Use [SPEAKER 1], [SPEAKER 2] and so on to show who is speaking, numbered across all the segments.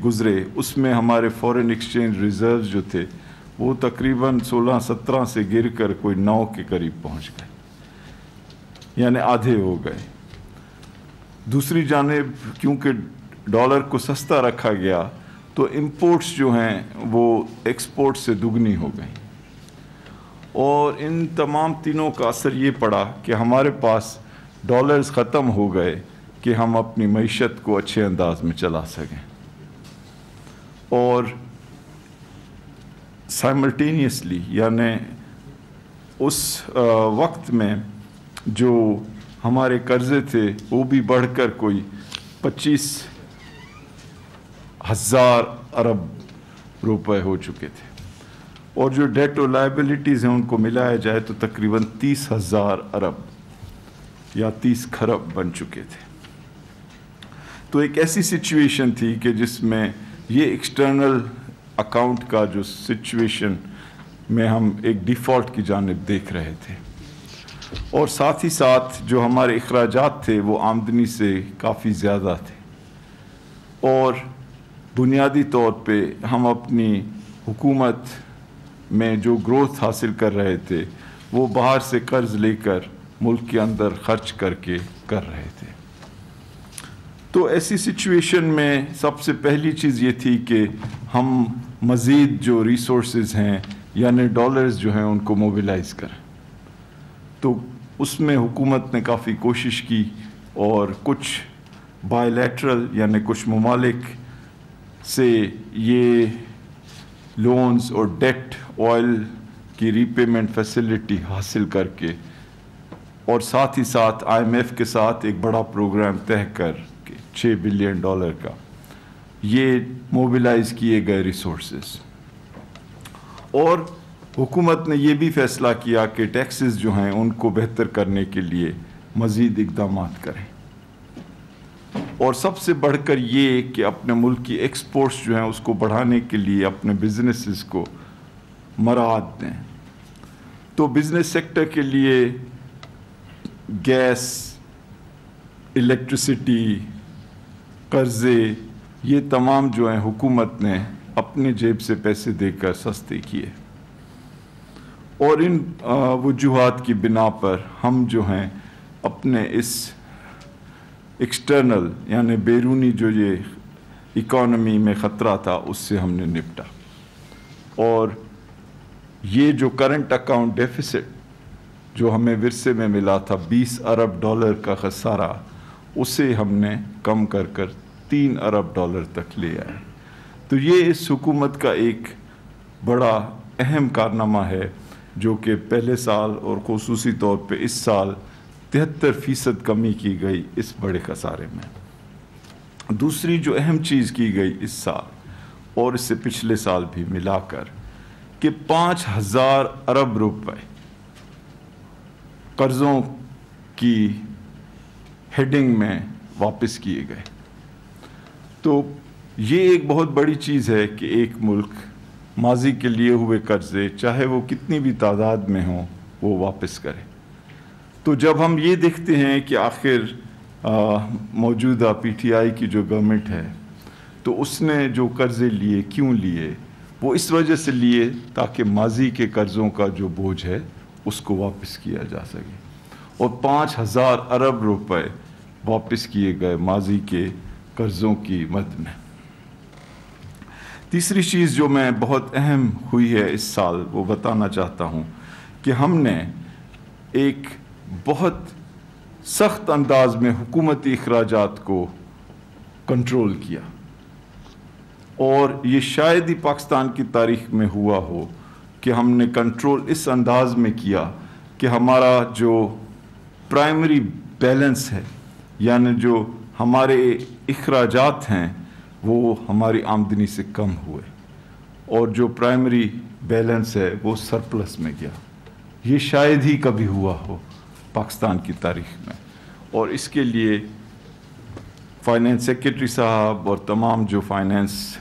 [SPEAKER 1] गुज़रे उसमें हमारे फॉरेन एक्सचेंज रिज़र्व जो थे वो तकरीबन 16-17 से गिर कर कोई 9 के करीब पहुंच गए, यानी आधे हो गए। दूसरी जानिब क्योंकि डॉलर को सस्ता रखा गया तो इंपोर्ट्स जो हैं वो एक्सपोर्ट से दुगनी हो गई, और इन तमाम तीनों का असर ये पड़ा कि हमारे पास डॉलर्स ख़त्म हो गए कि हम अपनी मईशत को अच्छे अंदाज में चला सकें। और साइमल्टेनियसली यानी उस वक्त में जो हमारे कर्ज़े थे वो भी बढ़कर कोई 25,000 अरब रुपए हो चुके थे, और जो डेट और लायबिलिटीज़ हैं उनको मिलाया जाए तो तकरीबन 30,000 अरब या 30 खरब बन चुके थे। तो एक ऐसी सिचुएशन थी कि जिसमें ये एक्सटर्नल अकाउंट का जो सिचुएशन में हम एक डिफ़ॉल्ट की जानिब देख रहे थे, और साथ ही साथ जो हमारे अखराजात थे वो आमदनी से काफ़ी ज़्यादा थे, और बुनियादी तौर पे हम अपनी हुकूमत में जो ग्रोथ हासिल कर रहे थे वो बाहर से कर्ज़ लेकर मुल्क के अंदर ख़र्च करके कर रहे थे। तो ऐसी सिचुएशन में सबसे पहली चीज़ ये थी कि हम मज़ीद जो रिसोर्सेज हैं यानी डॉलर्स जो हैं उनको मोबिलाइज़ करें। तो उसमें हुकूमत ने काफ़ी कोशिश की, और कुछ बायलैटरल यानी कुछ ममालिक से ये लोन्स और डेट ऑयल की रीपेमेंट फैसिलिटी हासिल करके, और साथ ही साथ IMF के साथ एक बड़ा प्रोग्राम तय कर $6 बिलियन का ये मोबिलाइज़ किए गए रिसोर्सेज। और हुकूमत ने ये भी फ़ैसला किया कि टैक्सेस जो हैं उनको बेहतर करने के लिए मज़ीद इक़दाम करें, और सबसे बढ़कर ये कि अपने मुल्क की एक्सपोर्ट्स जो हैं उसको बढ़ाने के लिए अपने बिजनेसेस को मराद दें। तो बिज़नेस सेक्टर के लिए गैस, इलेक्ट्रिसिटी, कर्ज़े, ये तमाम जो हैं हुकूमत ने अपने जेब से पैसे देकर सस्ते किए, और इन वजूहात की बिना पर हम जो हैं अपने इस एक्सटर्नल यानी बैरूनी जो ये इकॉनमी में ख़तरा था उससे हमने निपटा, और ये जो करंट अकाउंट डेफिसिट जो हमें विरसे में मिला था $20 अरब का खसारा, उसे हमने कम कर 3 अरब तक ले आए। तो ये इस हुकूमत का एक बड़ा अहम कारनामा है जो कि पहले साल और ख़ुसूसी तौर पे इस साल 73% कमी की गई इस बड़े खसारे में। दूसरी जो अहम चीज़ की गई इस साल और इससे पिछले साल भी मिलाकर कि 5,000 अरब रुपए कर्ज़ों की हेडिंग में वापस किए गए। तो ये एक बहुत बड़ी चीज़ है कि एक मुल्क माजी के लिए हुए कर्ज़े चाहे वो कितनी भी तादाद में हों वो वापस करे। तो जब हम ये देखते हैं कि आखिर मौजूदा PTI की जो गवर्नमेंट है तो उसने जो कर्ज़े लिए क्यों लिए, वो इस वजह से लिए ताकि माजी के कर्ज़ों का जो बोझ है उसको वापस किया जा सके, और 5,000 अरब रुपए वापस किए गए माजी के कर्ज़ों की मद में। तीसरी चीज़ जो मैं बहुत अहम हुई है इस साल वो बताना चाहता हूँ कि हमने एक बहुत सख्त अंदाज में हुकूमती अखराजात को कंट्रोल किया, और ये शायद ही पाकिस्तान की तारीख़ में हुआ हो कि हमने कंट्रोल इस अंदाज में किया कि हमारा जो प्राइमरी बैलेंस है यानी जो हमारे अखराजात हैं वो हमारी आमदनी से कम हुए, और जो प्राइमरी बैलेंस है वो सरप्लस में गया। ये शायद ही कभी हुआ हो पाकिस्तान की तारीख़ में, और इसके लिए फाइनेंस सेक्रेटरी साहब और तमाम जो फाइनेंस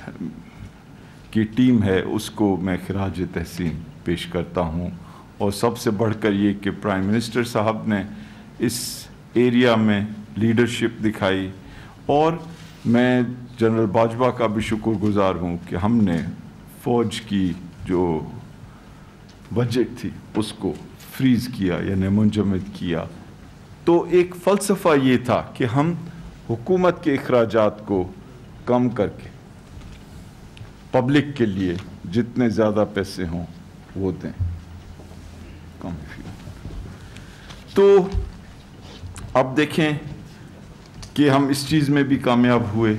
[SPEAKER 1] की टीम है उसको मैं खिराज तहसीन पेश करता हूँ। और सबसे बढ़कर ये कि प्राइम मिनिस्टर साहब ने इस एरिया में लीडरशिप दिखाई, और میں جنرل باجوہ کا بھی شکر گزار ہوں کہ ہم نے فوج کی جو بجٹ تھی اس کو فریز کیا یعنی منجمد کیا. تو ایک فلسفہ یہ تھا کہ ہم حکومت کے اخراجات کو کم کر کے پبلک کے لیے جتنے زیادہ پیسے ہوں وہ دیں. تو اب دیکھیں کہ ہم اس چیز میں بھی کامیاب ہوئے.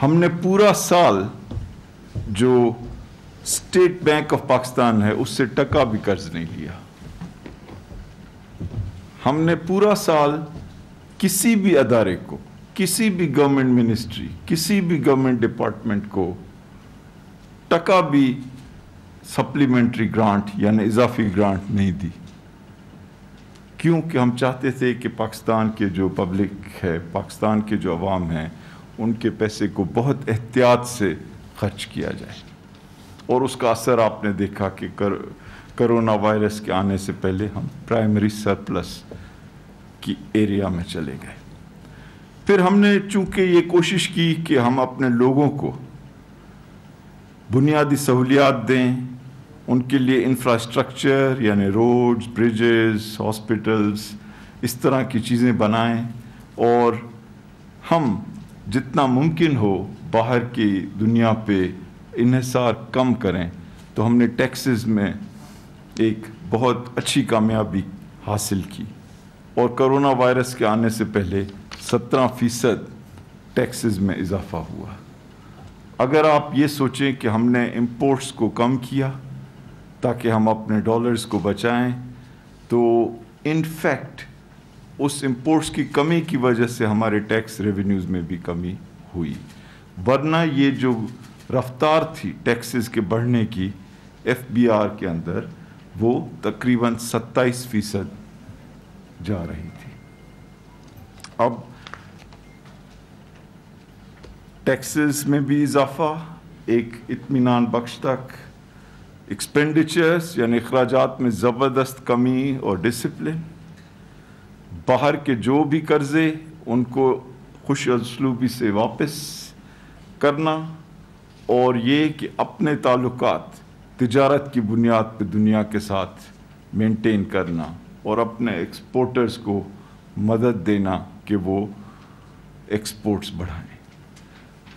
[SPEAKER 1] ہم نے پورا سال جو اسٹیٹ بینک آف پاکستان ہے اس سے ٹکا بھی قرض نہیں لیا. ہم نے پورا سال کسی بھی ادارے کو, کسی بھی گورنمنٹ منسٹری, کسی بھی گورنمنٹ ڈپارٹمنٹ کو ٹکا بھی سپلیمنٹری گرانٹ یعنی اضافی گرانٹ نہیں دی. کیونکہ ہم چاہتے تھے کہ پاکستان کے جو پبلک ہے, پاکستان کے جو عوام ہیں, ان کے پیسے کو بہت احتیاط سے خرچ کیا جائے. اور اس کا اثر آپ نے دیکھا کہ کرونا وائرس کے آنے سے پہلے ہم پرائمری سرپلس کی ایریا میں چلے گئے. پھر ہم نے چونکہ یہ کوشش کی کہ ہم اپنے لوگوں کو بنیادی سہولیات دیں, ان کے لیے انفراسٹرکچر یعنی روڈز, بریجز, ہاسپٹلز, اس طرح کی چیزیں بنائیں, اور ہم جتنا ممکن ہو باہر کی دنیا پہ انحصار کم کریں. تو ہم نے ٹیکسز میں ایک بہت اچھی کامیابی حاصل کی, اور کرونا وائرس کے آنے سے پہلے 17% ٹیکسز میں اضافہ ہوا. اگر آپ یہ سوچیں کہ ہم نے امپورٹس کو کم کیا تاکہ ہم اپنے ڈالرز کو بچائیں, تو ان فیکٹ اس امپورٹس کی کمی کی وجہ سے ہمارے ٹیکس ریونیوز میں بھی کمی ہوئی. ورنہ یہ جو رفتار تھی ٹیکسز کے بڑھنے کی ایف بی آر کے اندر, وہ تقریباً 27% جا رہی تھی. اب ٹیکسز میں بھی اضافہ ایک اطمینان بخش تک, ایکسپینڈیچرز یعنی اخراجات میں زبردست کمی اور ڈسپلن, باہر کے جو بھی قرضے ان کو خوش اسلوبی سے واپس کرنا, اور یہ کہ اپنے تعلقات تجارت کی بنیاد پہ دنیا کے ساتھ مینٹین کرنا, اور اپنے ایکسپورٹرز کو مدد دینا کہ وہ ایکسپورٹس بڑھائیں.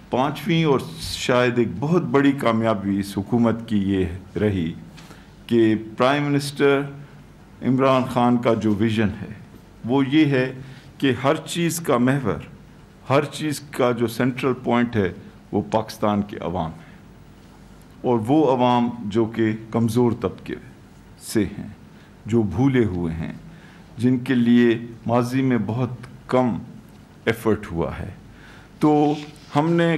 [SPEAKER 1] پانچویں اور شاید ایک بہت بڑی کامیابی اس حکومت کی یہ رہی کہ پرائم منسٹر عمران خان کا جو ویژن ہے وہ یہ ہے کہ ہر چیز کا محور, ہر چیز کا جو سینٹرل پوائنٹ ہے وہ پاکستان کے عوام ہے, اور وہ عوام جو کہ کمزور طبقے سے ہیں, جو بھولے ہوئے ہیں, جن کے لیے ماضی میں بہت کم ایفرٹ ہوا ہے. تو ہم نے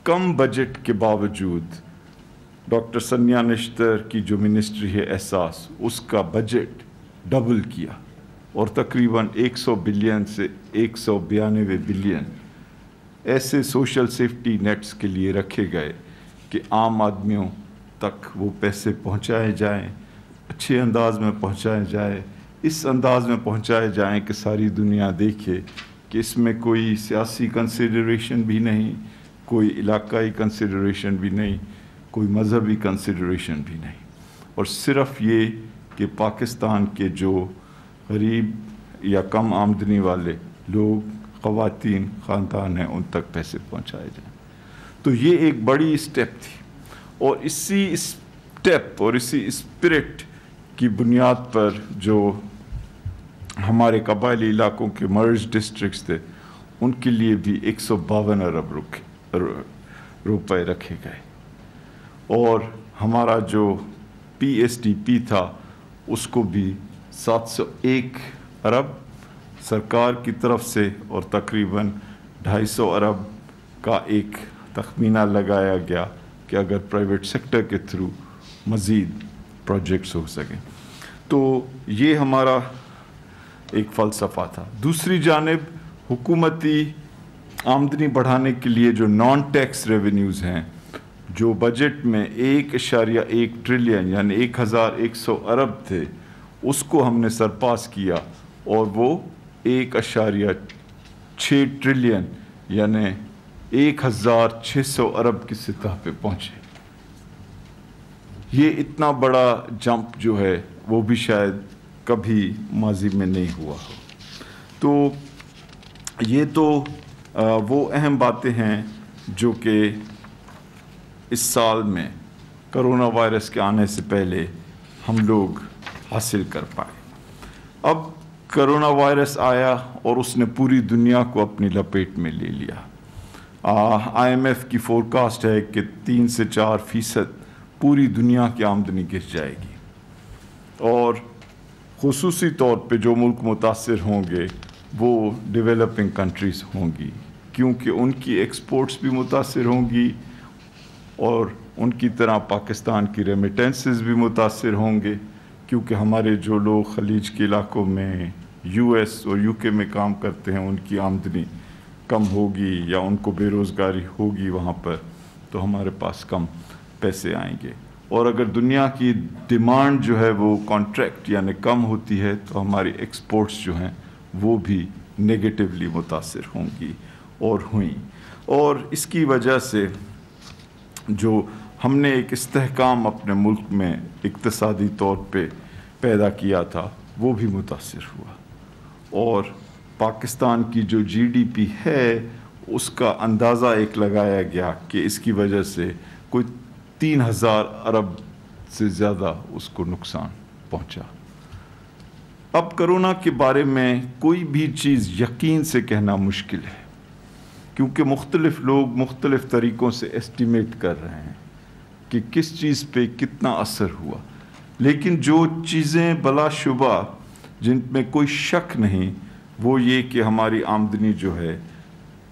[SPEAKER 1] کم بجٹ کے باوجود ڈاکٹر سنیا نشتر کی جو منسٹری ہے احساس, اس کا بجٹ ڈبل کیا, اور تقریباً 100 بلین سے 192 بلین ایسے سوشل سیفٹی نیٹس کے لیے رکھے گئے کہ عام آدمیوں تک وہ پیسے پہنچائے جائیں, اچھے انداز میں پہنچائے جائیں, اس انداز میں پہنچائے جائیں کہ ساری دنیا دیکھے کہ اس میں کوئی سیاسی کنسیڈریشن بھی نہیں, کوئی علاقائی کنسیڈریشن بھی نہیں, کوئی مذہبی کنسیڈریشن بھی نہیں, اور صرف یہ کہ پاکستان کے جو غریب یا کم آمدنی والے لوگ, خواتین, خاندان ہیں, ان تک پیسے پہنچائے جائیں. تو یہ ایک بڑی اسٹیپ تھی, اور اسی اسٹیپ اور اسی اسپرٹ کی بنیاد پر جو ہمارے قبائلی علاقوں کے مرج ڈسٹرکٹس تھے ان کے لیے بھی 152 ارب روپے رکھے گئے, اور ہمارا جو پی ایس ڈی پی تھا اس کو بھی 701 ارب سرکار کی طرف سے, اور تقریباً 250 ارب کا ایک تخمینہ لگایا گیا کہ اگر پرائیویٹ سیکٹر کے تھرو مزید پروجیکٹس ہو سکیں. تو یہ ہمارا ایک فلسفہ تھا. دوسری جانب حکومتی آمدنی بڑھانے کے لیے جو نان ٹیکس ریونیوز ہیں, جو بجٹ میں 1.1 ٹریلین یعنی 1100 ارب تھے, اس کو ہم نے سرپاس کیا, اور وہ 1.6 ٹریلین یعنی 1600 ارب کی سطح پہ پہنچے. یہ اتنا بڑا جمپ جو ہے وہ بھی شاید کبھی ماضی میں نہیں ہوا ہو. تو یہ تو وہ اہم باتیں ہیں جو کہ اس سال میں کرونا وائرس کے آنے سے پہلے ہم لوگ حاصل کر پائے. اب کرونا وائرس آیا اور اس نے پوری دنیا کو اپنی لپیٹ میں لے لیا. آئی ایم ایف کی فورکاسٹ ہے کہ 3 سے 4% پوری دنیا کی آمدنی گر جائے گی، اور خصوصی طور پہ جو ملک متاثر ہوں گے وہ ڈیولپنگ کنٹریز ہوں گی، کیونکہ ان کی ایکسپورٹس بھی متاثر ہوں گی اور ان کی طرح پاکستان کی ریمیٹنسز بھی متاثر ہوں گے، کیونکہ ہمارے جو لوگ خلیج کے علاقوں میں یو ایس اور یو کے میں کام کرتے ہیں ان کی آمدنی کم ہوگی یا ان کو بے روزگاری ہوگی وہاں پر، تو ہمارے پاس کم پیسے آئیں گے. اور اگر دنیا کی ڈیمانڈ جو ہے وہ کانٹریکٹ یعنی کم ہوتی ہے تو ہماری ایکسپورٹس جو ہیں وہ بھی نگیٹیولی متاثر ہوں گی اور ہوئیں. اور اس کی وجہ سے جو ہم نے ایک استحکام اپنے ملک میں اقتصادی طور پہ پیدا کیا تھا وہ بھی متاثر ہوا، اور پاکستان کی جو جی ڈی پی ہے اس کا اندازہ ایک لگایا گیا کہ اس کی وجہ سے کوئی 3000 ارب سے زیادہ اس کو نقصان پہنچا. اب کرونا کے بارے میں کوئی بھی چیز یقین سے کہنا مشکل ہے، کیونکہ مختلف لوگ مختلف طریقوں سے ایسٹیمیٹ کر رہے ہیں کہ کس چیز پہ کتنا اثر ہوا. لیکن جو چیزیں بلا شبہ جن میں کوئی شک نہیں وہ یہ کہ ہماری آمدنی جو ہے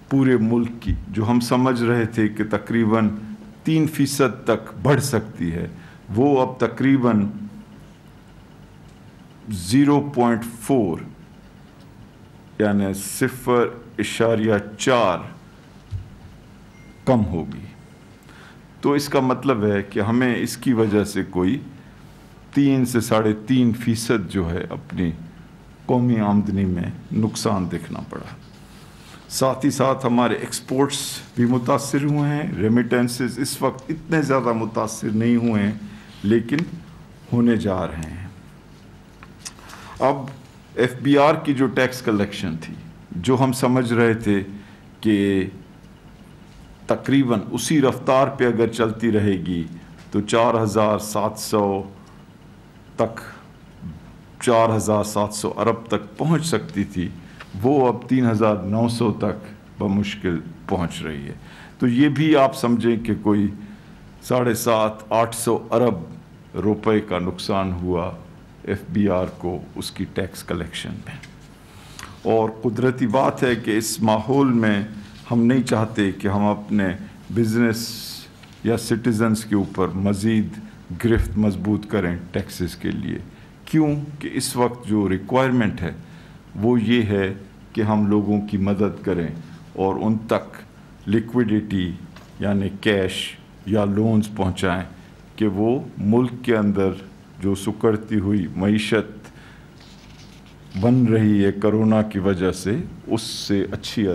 [SPEAKER 1] پورے ملک کی جو ہم سمجھ رہے تھے کہ تقریباً 3% تک بڑھ سکتی ہے، وہ اب تقریباً 0.4 یعنی 0.4 کم ہوگی. تو اس کا مطلب ہے کہ ہمیں اس کی وجہ سے کوئی 3 سے 3.5% جو ہے اپنی قومی آمدنی میں نقصان دیکھنا پڑا. ساتھ ہی ساتھ ہمارے ایکسپورٹس بھی متاثر ہوئے ہیں. ریمیٹنسز اس وقت اتنے زیادہ متاثر نہیں ہوئے ہیں لیکن ہونے جا رہے ہیں. اب ایف بی آر کی جو ٹیکس کلیکشن تھی جو ہم سمجھ رہے تھے کہ تقریباً اسی رفتار پہ اگر چلتی رہے گی تو 4700 تک 4700 ارب تک پہنچ سکتی تھی، وہ اب 3900 تک بمشکل پہنچ رہی ہے. تو یہ بھی آپ سمجھیں کہ کوئی 750-800 ارب روپے کا نقصان ہوا ایف بی آر کو اس کی ٹیکس کلیکشن میں. اور قدرتی بات ہے کہ اس ماحول میں ہم نہیں چاہتے کہ ہم اپنے بزنس یا سٹیزنز کے اوپر مزید گرفت مضبوط کریں ٹیکسز کے لیے، کیوں کہ اس وقت جو ریکوائرمنٹ ہے وہ یہ ہے کہ ہم لوگوں کی مدد کریں اور ان تک لیکویڈیٹی یعنی کیش یا لونز پہنچائیں کہ وہ ملک کے اندر جو سکڑتی ہوئی معیشت بن رہی ہے کرونا کی وجہ سے اس سے اچھی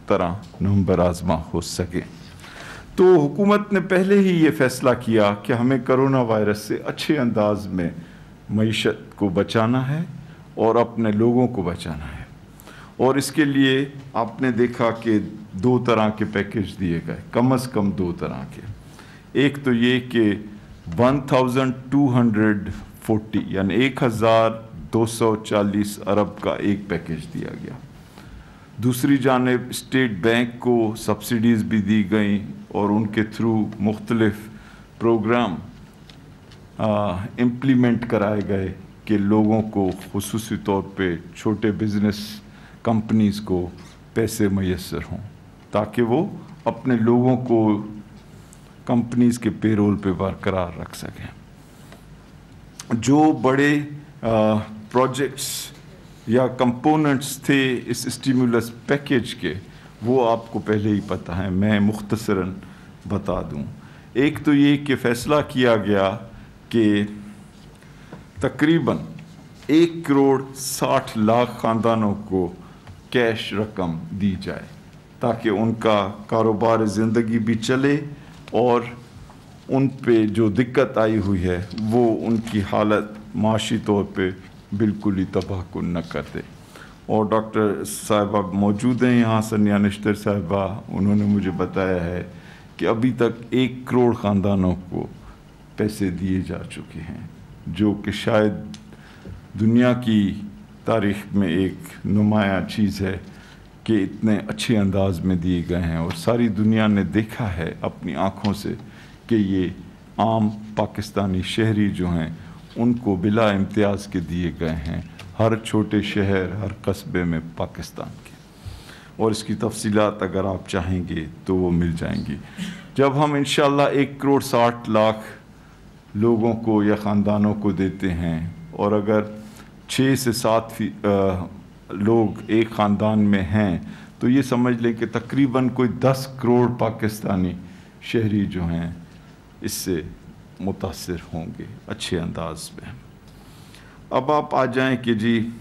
[SPEAKER 1] طرح نمبر آزما ہو سکے. تو حکومت نے پہلے ہی یہ فیصلہ کیا کہ ہمیں کرونا وائرس سے اچھے انداز میں معیشت کو بچانا ہے اور اپنے لوگوں کو بچانا ہے. اور اس کے لیے آپ نے دیکھا کہ 2 طرح کے پیکج دیے گئے، کم از کم 2 طرح کے. ایک تو یہ کہ 1240 یعنی 1240 ارب کا ایک پیکج دیا گیا. دوسری جانب اسٹیٹ بینک کو سبسڈیز بھی دی گئیں اور ان کے تھرو مختلف پروگرام امپلیمنٹ کرائے گئے کہ لوگوں کو خصوصی طور پہ چھوٹے بزنس کمپنیز کو پیسے میسر ہوں تاکہ وہ اپنے لوگوں کو کمپنیز کے پے رول پہ برقرار رکھ سکیں. جو بڑے پروجیکٹس یا کمپوننٹس تھے اس اسٹیمولس پیکیج کے وہ آپ کو پہلے ہی پتہ ہے، میں مختصراً بتا دوں. ایک تو یہ کہ فیصلہ کیا گیا کہ تقریباً 1.60 کروڑ خاندانوں کو کیش رقم دی جائے ताकि उनका कारोबार ज़िंदगी भी चले और उन पे जो दिक्कत आई हुई है वो उनकी हालत माशी तौर पे बिल्कुल ही तबाहकुन न कर दे। और डॉक्टर साहिबा मौजूद हैं यहाँ, सनिया नश्तर साहिबा, उन्होंने मुझे बताया है कि अभी तक 1 करोड़ ख़ानदानों को पैसे दिए जा चुके हैं, जो कि शायद दुनिया की तारीख़ में एक नुमाया चीज़ है कि इतने अच्छे अंदाज में दिए गए हैं। और सारी दुनिया ने देखा है अपनी आँखों से कि ये आम पाकिस्तानी शहरी जो हैं उनको बिला इम्तियाज़ के दिए गए हैं, हर छोटे शहर, हर कस्बे में पाकिस्तान के। और इसकी तफसीलात अगर आप चाहेंगे तो वो मिल जाएंगी। जब हम इंशाअल्लाह 1 करोड़ 60 लाख लोगों को या ख़ानदानों को देते हैं और अगर 6 से 7 लोग एक ख़ानदान में हैं तो ये समझ लें कि तकरीबन कोई 10 करोड़ पाकिस्तानी शहरी जो हैं इससे मुतासिर होंगे अच्छे अंदाज में। अब आप आ जाएं कि जी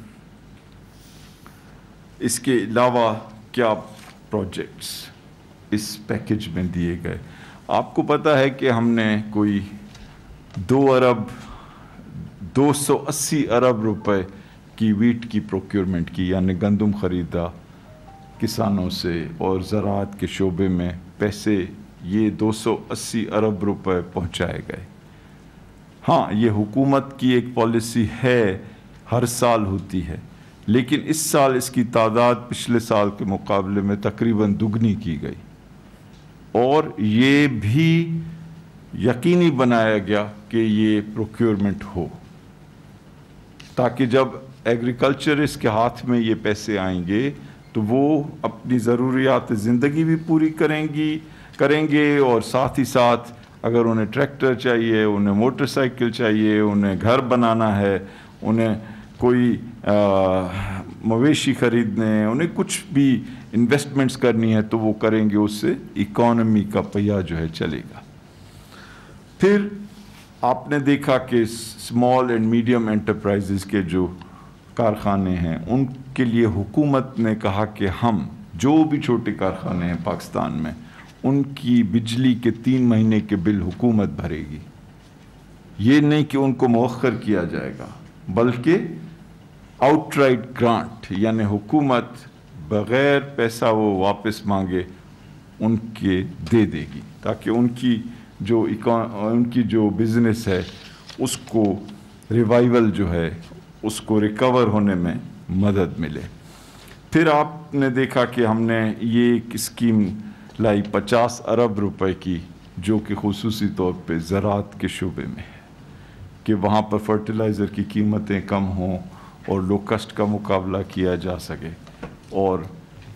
[SPEAKER 1] इसके अलावा क्या प्रोजेक्ट्स इस पैकेज में दिए गए। आपको पता है कि हमने कोई 2 अरब 280 अरब रुपए की वीट की प्रोक्योरमेंट की, यानी गंदम ख़रीदा किसानों से और ज़राअत के शोबे में पैसे ये 280 अरब रुपए पहुंचाए गए। हाँ, ये हुकूमत की एक पॉलिसी है, हर साल होती है, लेकिन इस साल इसकी तादाद पिछले साल के मुकाबले में तकरीबन दुगनी की गई। और ये भी यकीनी बनाया गया कि ये प्रोक्योरमेंट हो, ताकि जब एग्रीकल्चरिस्ट के हाथ में ये पैसे आएंगे तो वो अपनी ज़रूरियात ज़िंदगी भी पूरी करेंगे और साथ ही साथ अगर उन्हें ट्रैक्टर चाहिए, उन्हें मोटरसाइकिल चाहिए, उन्हें घर बनाना है, उन्हें कोई मवेशी ख़रीदने, उन्हें कुछ भी इन्वेस्टमेंट्स करनी है तो वो करेंगे, उससे इकॉनमी का पहिया जो है चलेगा। फिर आपने देखा कि स्मॉल एंड मीडियम एंटरप्राइजेज़ के जो कारखाने हैं उनके लिए हुकूमत ने कहा कि हम जो भी छोटे कारखाने हैं पाकिस्तान में उनकी बिजली के 3 महीने के बिल हुकूमत भरेगी। ये नहीं कि उनको मौखर किया जाएगा, बल्कि आउटराइट ग्रांट, यानी हुकूमत बग़ैर पैसा वो वापस मांगे उनके दे देगी, ताकि उनकी जो बिज़नेस है उसको रिवाइवल जो है उसको रिकवर होने में मदद मिले। फिर आपने देखा कि हमने ये एक स्कीम लाई 50 अरब रुपए की, जो कि खुसूसी तौर पे ज़राअत के शोबे में है, कि वहाँ पर फर्टिलाइज़र की कीमतें कम हों और लो कस्ट का मुकाबला किया जा सके और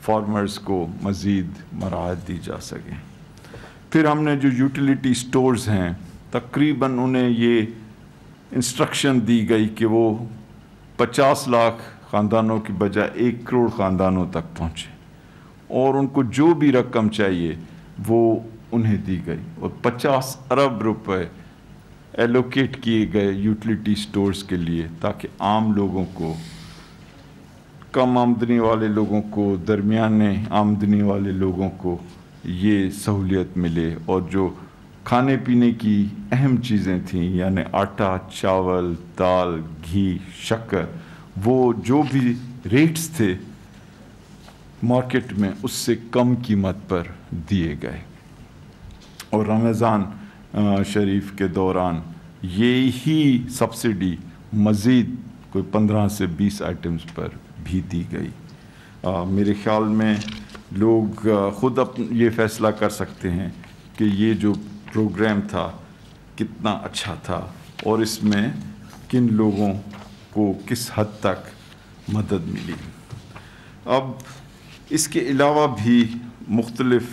[SPEAKER 1] फार्मर्स को मज़ीद मराहत दी जा सके। फिर हमने जो यूटिलिटी स्टोर्स हैं तकरीबन उन्हें ये इंस्ट्रक्शन दी गई कि वो 50 लाख ख़ानदानों की बजाय 1 करोड़ ख़ानदानों तक पहुँचे और उनको जो भी रकम चाहिए वो उन्हें दी गई और 50 अरब रुपए एलोकेट किए गए यूटिलिटी स्टोर्स के लिए, ताकि आम लोगों को, कम आमदनी वाले लोगों को, दरमियाने आमदनी वाले लोगों को ये सहूलियत मिले। और जो खाने पीने की अहम चीज़ें थीं, यानी आटा, चावल, दाल, घी, शक्कर, वो जो भी रेट्स थे मार्केट में उससे कम कीमत पर दिए गए। और रमज़ान शरीफ के दौरान ये ही सब्सिडी मज़ीद कोई 15 से 20 आइटम्स पर भी दी गई। मेरे ख़्याल में लोग ख़ुद ये फ़ैसला कर सकते हैं कि ये जो प्रोग्राम था कितना अच्छा था और इसमें किन लोगों को किस हद तक मदद मिली। अब इसके अलावा भी मुख्तलिफ़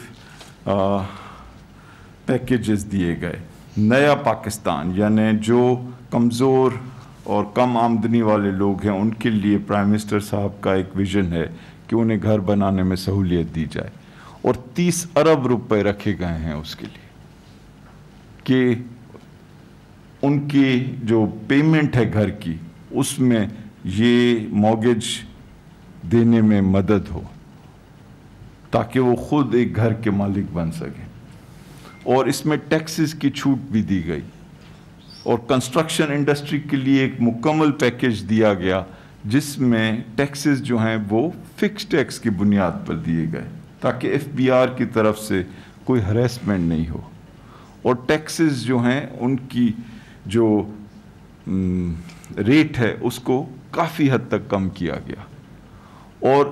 [SPEAKER 1] पैकेजेस दिए गए। नया पाकिस्तान, यानी जो कमज़ोर और कम आमदनी वाले लोग हैं उनके लिए प्राइम मिनिस्टर साहब का एक विज़न है कि उन्हें घर बनाने में सहूलियत दी जाए और 30 अरब रुपए रखे गए हैं उसके लिए कि उनकी जो पेमेंट है घर की उसमें ये मॉर्गेज देने में मदद हो, تاکہ وہ خود ایک گھر کے مالک بن سکیں. اور اس میں ٹیکسز کی چھوٹ بھی دی گئی اور کنسٹرکشن انڈسٹری کے لیے ایک مکمل پیکیج دیا گیا جس میں ٹیکسز جو ہیں وہ فکس ٹیکس کی بنیاد پر دیے گئے تاکہ ایف بی آر کی طرف سے کوئی ہریسمنٹ نہیں ہو. اور ٹیکسز جو ہیں ان کی جو ریٹ ہے اس کو کافی حد تک کم کیا گیا. اور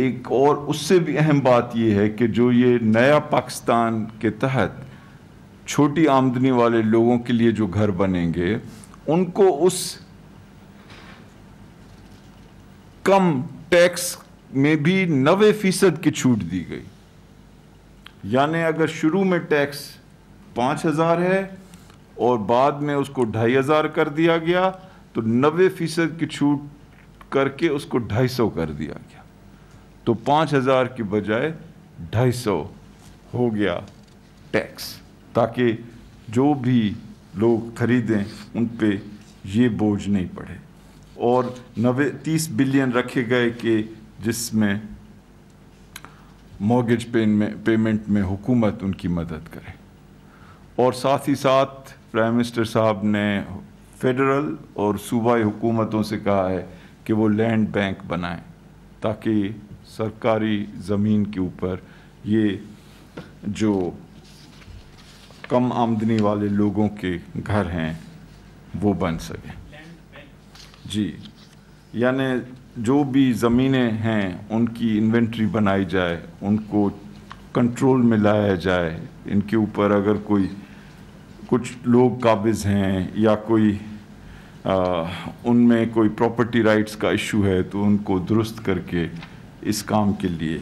[SPEAKER 1] ایک اور اس سے بھی اہم بات یہ ہے کہ جو یہ نیا پاکستان کے تحت چھوٹی آمدنی والے لوگوں کے لیے جو گھر بنیں گے ان کو اس کم ٹیکس میں بھی 90% کی چھوٹ دی گئی. یعنی اگر شروع میں ٹیکس 5,000 ہے اور بعد میں اس کو 2,500 کر دیا گیا تو 90% کی چھوٹ کر کے اس کو 250 کر دیا گیا. تو 5,000 کی بجائے 250 ہو گیا ٹیکس تاکہ جو بھی لوگ خریدیں ان پہ یہ بوجھ نہیں پڑے. اور 30 بلین رکھے گئے کہ جس میں مورگیج پیمنٹ میں حکومت ان کی مدد کرے. اور ساتھ ہی ساتھ پرائم منسٹر صاحب نے فیڈرل اور صوبائی حکومتوں سے کہا ہے کہ وہ لینڈ بینک بنائیں تاکہ سرکاری زمین کے اوپر یہ جو کم آمدنی والے لوگوں کے گھر ہیں وہ بن سکیں. جی یعنی جو بھی زمینیں ہیں ان کی انوینٹری بنائی جائے, ان کو کنٹرول میں لایا جائے. ان کے اوپر اگر کوئی کچھ لوگ قابض ہیں یا کوئی ان میں کوئی پراپرٹی رائٹس کا ایشو ہے تو ان کو درست کر کے اس کام کے لیے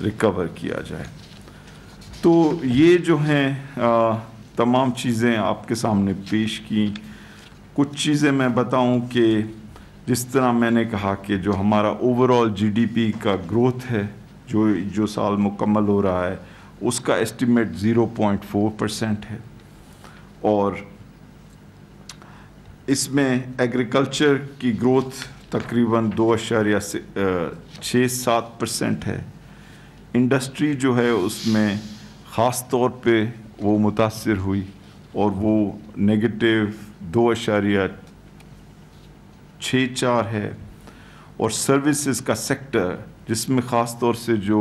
[SPEAKER 1] ریکور کیا جائے. تو یہ جو ہیں تمام چیزیں آپ کے سامنے پیش کی. کچھ چیزیں میں بتاؤں کہ جس طرح میں نے کہا کہ جو ہمارا اوور آل جی ڈی پی کا گروتھ ہے جو سال مکمل ہو رہا ہے اس کا ایسٹیمیٹ 0.4% ہے. اور اس میں ایگریکلچر کی گروتھ تقریباً 2.67% ہے. انڈسٹری جو ہے اس میں خاص طور پہ وہ متاثر ہوئی اور وہ نگیٹو 2.64 ہے. اور سروسز کا سیکٹر جس میں خاص طور سے جو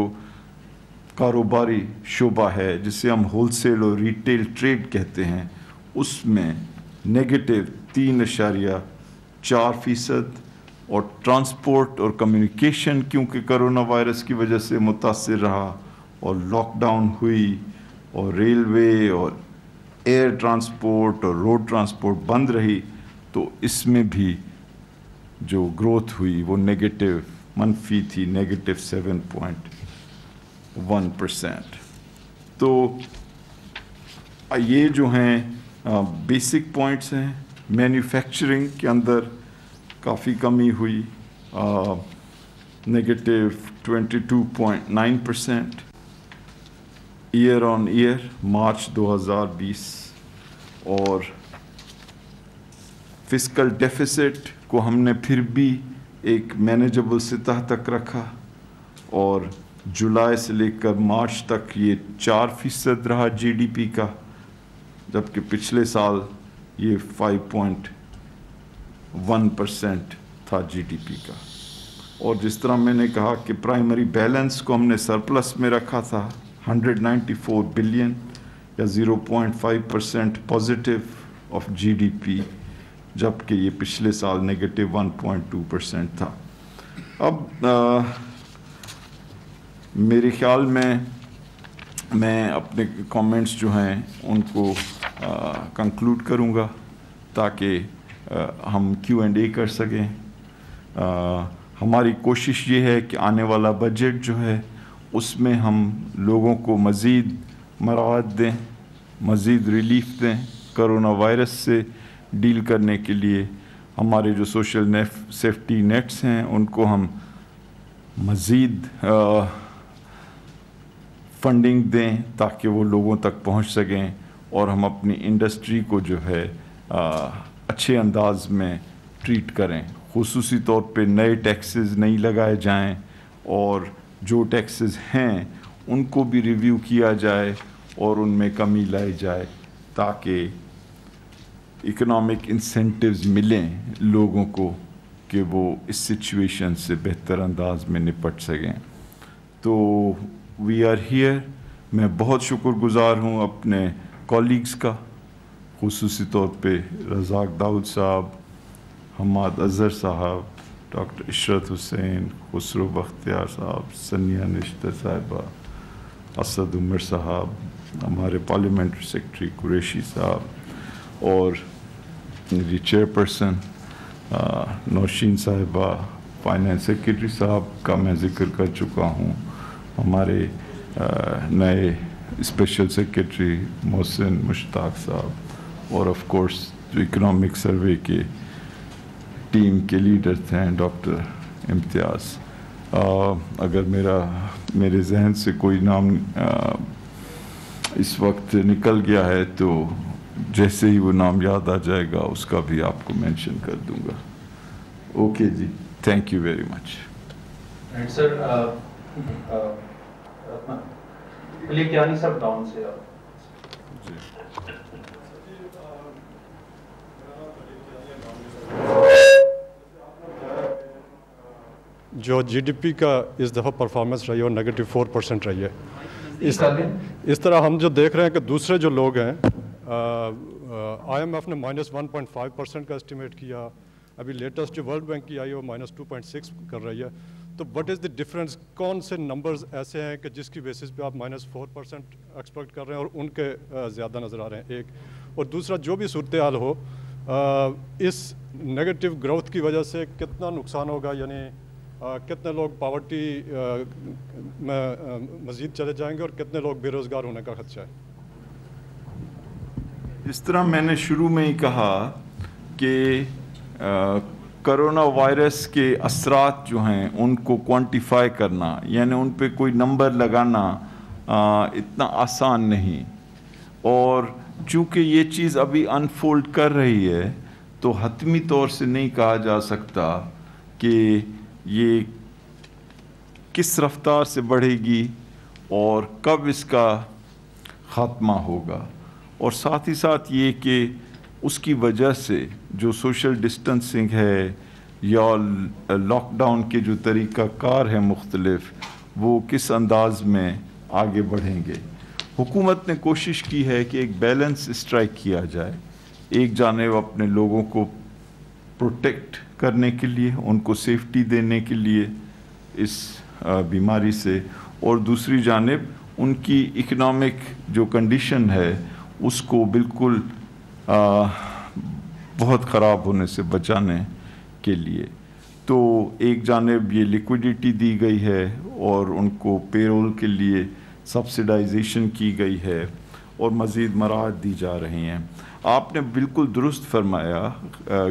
[SPEAKER 1] کاروباری شعبہ ہے جسے ہم ہول سیل اور ریٹیل ٹریڈ کہتے ہیں اس میں نگیٹو 3.4%. اور ٹرانسپورٹ اور کمیونیکیشن کیونکہ کرونا وائرس کی وجہ سے متاثر رہا اور لاک ڈاؤن ہوئی اور ریلوے اور ایئر ٹرانسپورٹ اور روڈ ٹرانسپورٹ بند رہی تو اس میں بھی جو گروتھ ہوئی وہ منفی تھی -7.1%. تو یہ جو ہیں بیسک پوائنٹس ہیں. مینوفیکچرنگ کے اندر کافی کمی ہوئی -22.9% ایئر آن ایئر مارچ 2020. اور فسکل ڈیفیسٹ کو ہم نے پھر بھی ایک مینیجبل سطح تک رکھا اور جولائی سے لے کر مارچ تک یہ 4% رہا جی ڈی پی کا جبکہ پچھلے سال یہ 5.1% تھا جی ڈی پی کا. اور جس طرح میں نے کہا کہ پرائمری بیلنس کو ہم نے سرپلس میں رکھا تھا 194 بلین یا 0.5% positive of G D P جبکہ یہ پچھلے سال -1.2% تھا. اب میرے خیال میں اپنے کامنٹس جو ہیں ان کو کنکلوڈ کروں گا تاکہ ہم Q&A کر سکیں. ہماری کوشش یہ ہے کہ آنے والا بجٹ جو ہے اس میں ہم لوگوں کو مزید مراعات دیں, مزید ریلیف دیں. کرونا وائرس سے ڈیل کرنے کے لیے ہمارے جو سوشل سیفٹی نیٹس ہیں ان کو ہم مزید فنڈنگ دیں تاکہ وہ لوگوں تک پہنچ سکیں اور ہم اپنی انڈسٹری کو جو ہے اچھے انداز میں ٹریٹ کریں. خصوصی طور پہ نئے ٹیکسز نہیں لگائے جائیں اور جو ٹیکسز ہیں ان کو بھی ریویو کیا جائے اور ان میں کمی لائی جائے تاکہ اکنامک انسینٹیوز ملیں لوگوں کو کہ وہ اس سچویشن سے بہتر انداز میں نپٹ سکیں. تو وی آر ہیئر. میں بہت شکر گزار ہوں اپنے کولیگز کا، خصوصی طور پہ رزاق داؤد صاحب، حماد اظہر صاحب، ڈاکٹر عشرت حسین، خسرو بختیار صاحب، سنیا نشتر صاحبہ، اسد عمر صاحب، ہمارے پارلیمنٹری سیکرٹری قریشی صاحب، اور میری چیئرپرسن نوشین صاحبہ، فائنانس سیکرٹری صاحب کا میں ذکر کر چکا ہوں، ہمارے نئے اسپیشل سیکرٹری محسن مشتاق صاحب، اور آف کورس جو اکنامک سروے کے ٹیم کے لیڈر تھے ڈاکٹر امتیاز. اگر میرے ذہن سے کوئی نام اس وقت نکل گیا ہے تو جیسے ہی وہ نام یاد آ جائے گا اس کا بھی آپ کو مینشن کر دوں گا. اوکے جی، thank you very much.
[SPEAKER 2] Sir Kayani سب ڈاؤن سے
[SPEAKER 3] جو جی ڈی پی کا اس دفعہ پرفارمنس رہی ہے وہ -4% رہی ہے. اس طرح ہم جو دیکھ رہے ہیں کہ دوسرے جو لوگ ہیں، آئی ایم ایف نے -1.5% کا اسٹیمیٹ کیا، ابھی لیٹسٹ جو ورلڈ بینک کی آئی ہے وہ -2.6 کر رہی ہے. تو وٹ از دی ڈفرینس؟ کون سے نمبرز ایسے ہیں کہ جس کی بیسس پہ آپ -4% ایکسپیکٹ کر رہے ہیں اور ان کے زیادہ نظر آ رہے ہیں؟ ایک اور دوسرا، جو بھی صورتحال ہو، اس نیگیٹو گروتھ کی وجہ سے کتنا نقصان ہوگا، یعنی کتنے لوگ پاورٹی میں مزید چلے جائیں گے اور کتنے لوگ بے روزگار ہونے کا خدشہ ہے؟
[SPEAKER 1] اس طرح میں نے شروع میں ہی کہا کہ کرونا وائرس کے اثرات جو ہیں ان کو کوانٹیفائی کرنا، یعنی ان پہ کوئی نمبر لگانا اتنا آسان نہیں. اور چونکہ یہ چیز ابھی انفولڈ کر رہی ہے تو حتمی طور سے نہیں کہا جا سکتا کہ یہ کس رفتار سے بڑھے گی اور کب اس کا خاتمہ ہوگا. اور ساتھ ہی ساتھ یہ کہ اس کی وجہ سے جو سوشل ڈسٹنسنگ ہے یا لاک ڈاؤن کے جو طریقہ کار ہیں مختلف، وہ کس انداز میں آگے بڑھیں گے. حکومت نے کوشش کی ہے کہ ایک بیلنس اسٹرائک کیا جائے، ایک جانب اپنے لوگوں کو پروٹیکٹ کرنے کے لیے، ان کو سیفٹی دینے کے لیے اس بیماری سے، اور دوسری جانب ان کی اکنامک جو کنڈیشن ہے اس کو بالکل بہت خراب ہونے سے بچانے کے لیے. تو ایک جانب یہ لیکوڈیٹی دی گئی ہے اور ان کو پے رول کے لیے سبسیڈائزیشن کی گئی ہے اور مزید مراحت دی جا رہی ہیں. آپ نے بالکل درست فرمایا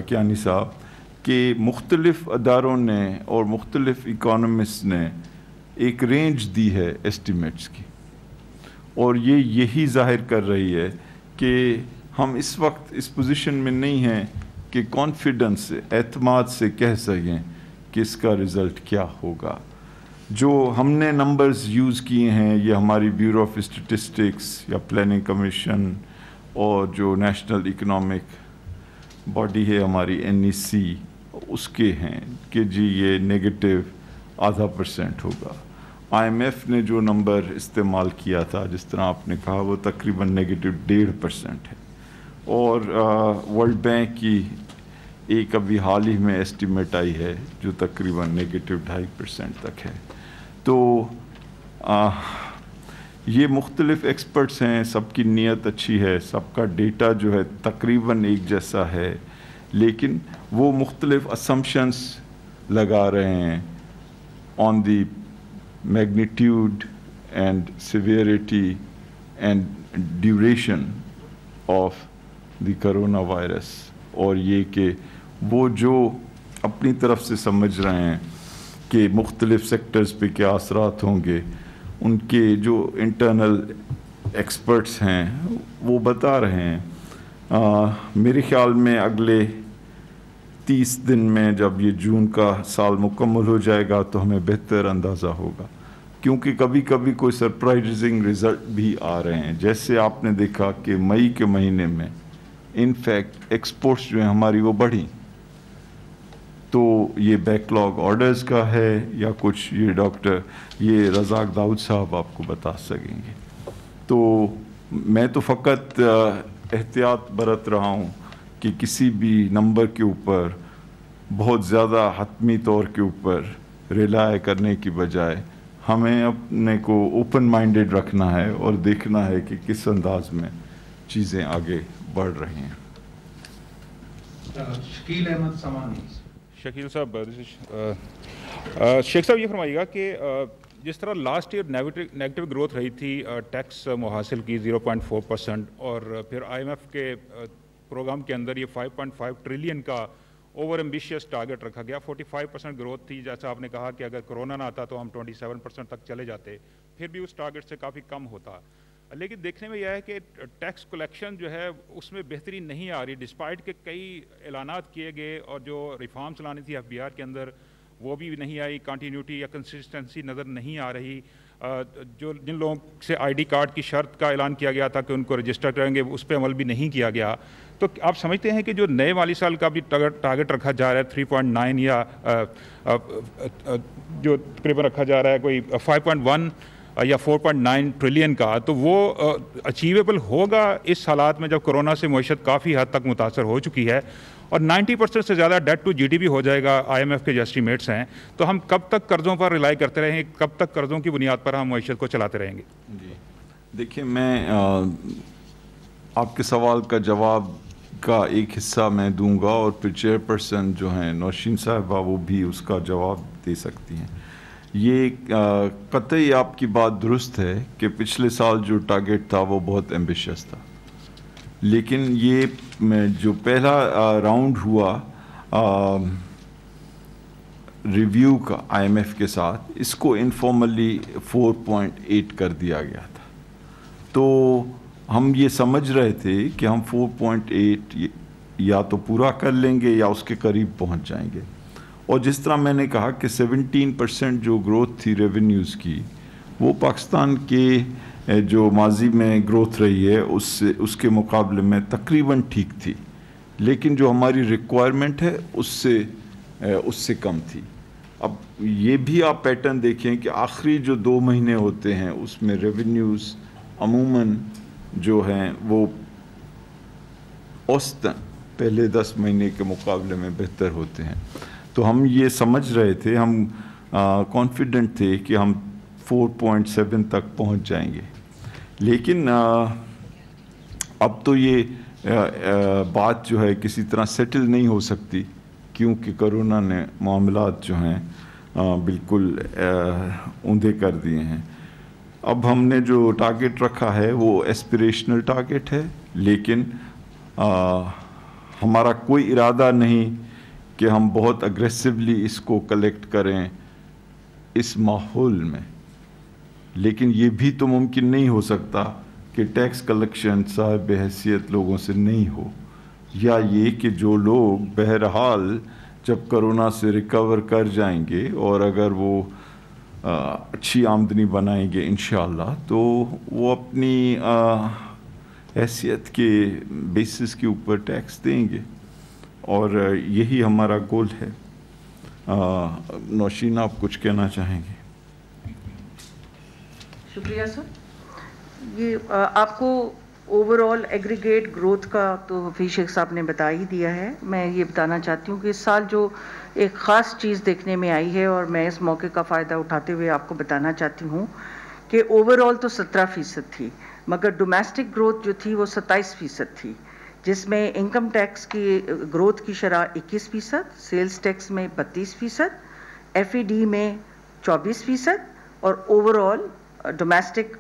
[SPEAKER 1] کیانی صاحب کہ مختلف اداروں نے اور مختلف اکانومسٹ نے ایک رینج دی ہے ایسٹیمیٹس کی، اور یہ یہی ظاہر کر رہی ہے کہ ہم اس وقت اس پوزیشن میں نہیں ہیں کہ کانفیڈنس سے، اعتماد سے کہہ سکیں کہ اس کا رزلٹ کیا ہوگا. جو ہم نے نمبرز یوز کیے ہیں یہ ہماری بیورو آف اسٹیٹسٹکس یا پلاننگ کمیشن اور جو نیشنل اکنامک باڈی ہے ہماری NEC، اس کے ہیں کہ جی یہ -0.5% ہوگا. IMF نے جو نمبر استعمال کیا تھا جس طرح آپ نے کہا وہ تقریباً -1.5% ہے، اور ورلڈ بینک کی ایک ابھی حال ہی میں ایسٹیمیٹ آئی ہے جو تقریباً -2.5% تک ہے. تو یہ مختلف ایکسپرٹس ہیں، سب کی نیت اچھی ہے، سب کا ڈیٹا جو ہے تقریباً ایک جیسا ہے، لیکن وہ مختلف اسمپشنس لگا رہے ہیں on the magnitude and severity and duration of the corona virus, اور یہ کہ وہ جو اپنی طرف سے سمجھ رہے ہیں کہ مختلف سیکٹرز پہ کیا اثرات ہوں گے، ان کے جو انٹرنل ایکسپرٹس ہیں وہ بتا رہے ہیں. میرے خیال میں اگلے 30 دن میں جب یہ جون کا سال مکمل ہو جائے گا تو ہمیں بہتر اندازہ ہوگا. क्योंकि कभी कभी कोई सरप्राइजिंग रिजल्ट भी आ रहे हैं। जैसे आपने देखा कि मई के महीने में इनफैक्ट एक्सपोर्ट्स जो हैं हमारी वो बढ़ी। तो ये बैकलॉग ऑर्डर्स का है या कुछ, ये रज़ाक दाऊद साहब आपको बता सकेंगे। तो मैं तो फ़कत एहतियात बरत रहा हूँ कि किसी भी नंबर के ऊपर बहुत ज़्यादा हतमी तौर के ऊपर रिलाय करने की बजाय हमें अपने को ओपन माइंडेड रखना है और देखना है कि किस अंदाज में चीज़ें आगे बढ़ रही हैं।
[SPEAKER 2] शकील अहमद समानी।
[SPEAKER 4] शकील साहब, शेख साहब ये फरमाइएगा कि जिस तरह लास्ट ईयर नेगेटिव ग्रोथ रही थी, टैक्स मुहासिल की 0.4% और फिर IMF के प्रोग्राम के अंदर ये 5.5 ट्रिलियन का ओवर एम्बिशियस टारगेट रखा गया। 45% ग्रोथ थी। जैसा आपने कहा कि अगर कोरोना ना आता तो हम 27% तक चले जाते, फिर भी उस टारगेट से काफ़ी कम होता। लेकिन देखने में यह है कि टैक्स कलेक्शन जो है उसमें बेहतरी नहीं आ रही, डिस्पाइट के कई ऐलानात किए गए और जो रिफॉर्म्स लानी थी FBR के अंदर वो भी नहीं आई। कंटिन्यूटी या कंसिस्टेंसी नज़र नहीं आ रही। जिन लोगों से ID कार्ड की शर्त का ऐलान किया गया था कि उनको रजिस्टर करेंगे, उस पर अमल भी नहीं किया गया। तो आप समझते हैं कि जो नए माली साल का भी टारगेट रखा जा रहा है 3.9 या जो तकरीबन रखा जा रहा है कोई 5.1 या 4.9 ट्रिलियन का, तो वो अचीवेबल होगा इस हालात में जब कोरोना से मईशत काफ़ी हद तक मुतासर हो चुकी है और 90% से ज़्यादा डेट टू GDP हो जाएगा, IMF के जो एस्टीमेट्स हैं। तो हम कब तक कर्ज़ों पर रिलाई करते रहेंगे, कब तक कर्ज़ों की बुनियाद पर हम मईशत को चलाते रहेंगे?
[SPEAKER 1] जी देखिए, मैं आपके सवाल का जवाब का एक हिस्सा मैं दूंगा और फिर चेयरपर्सन जो हैं नौशीन साहबा वो भी उसका जवाब दे सकती हैं। ये कतई आपकी बात दुरुस्त है कि पिछले साल जो टारगेट था वो बहुत एम्बिशियस था, लेकिन ये जो पहला राउंड हुआ रिव्यू का IMF के साथ, इसको इनफॉर्मली 4.8 कर दिया गया था। तो हम ये समझ रहे थे कि हम 4.8 या तो पूरा कर लेंगे या उसके करीब पहुंच जाएंगे। और जिस तरह मैंने कहा कि 17% जो ग्रोथ थी रेवेन्यूज़ की, वो पाकिस्तान के जो माजी में ग्रोथ रही है उसके मुकाबले में तकरीबन ठीक थी, लेकिन जो हमारी रिक्वायरमेंट है उससे कम थी। अब ये भी आप पैटर्न देखें कि आखिरी जो 2 महीने होते हैं उसमें रेवेन्यूज़ अमूमन जो हैं वो औसतन पहले 10 महीने के मुकाबले में बेहतर होते हैं। तो हम ये समझ रहे थे, हम कॉन्फिडेंट थे कि हम 4.7 तक पहुंच जाएंगे, लेकिन अब तो ये बात जो है किसी तरह सेटल नहीं हो सकती क्योंकि कोरोना ने मामलात जो हैं बिल्कुल ऊंधे कर दिए हैं। अब हमने जो टारगेट रखा है वो एस्पिरेशनल टारगेट है, लेकिन हमारा कोई इरादा नहीं कि हम बहुत अग्रेसिवली इसको कलेक्ट करें इस माहौल में। लेकिन ये भी तो मुमकिन नहीं हो सकता कि टैक्स कलेक्शन साहिब हैसियत लोगों से नहीं हो, या ये कि जो लोग बहरहाल जब कोरोना से रिकवर कर जाएंगे और अगर वो अच्छी आमदनी बनाएंगे इंशाअल्लाह, तो वो अपनी हैसियत के बेसिस के ऊपर टैक्स देंगे और यही हमारा गोल है। नौशीन, आप कुछ कहना चाहेंगे?
[SPEAKER 5] शुक्रिया सर। ये आपको ओवरऑल एग्रीगेट ग्रोथ का तो हफीज शेख साहब ने बता ही दिया है। मैं ये बताना चाहती हूँ कि इस साल जो एक ख़ास चीज़ देखने में आई है और मैं इस मौके का फ़ायदा उठाते हुए आपको बताना चाहती हूँ कि ओवरऑल तो 17% थी, मगर डोमेस्टिक ग्रोथ जो थी वो 27% थी, जिसमें इनकम टैक्स की ग्रोथ की शरह 21%, सेल्स टैक्स में 32%, FED में 24% और ओवरऑल डोमेस्टिक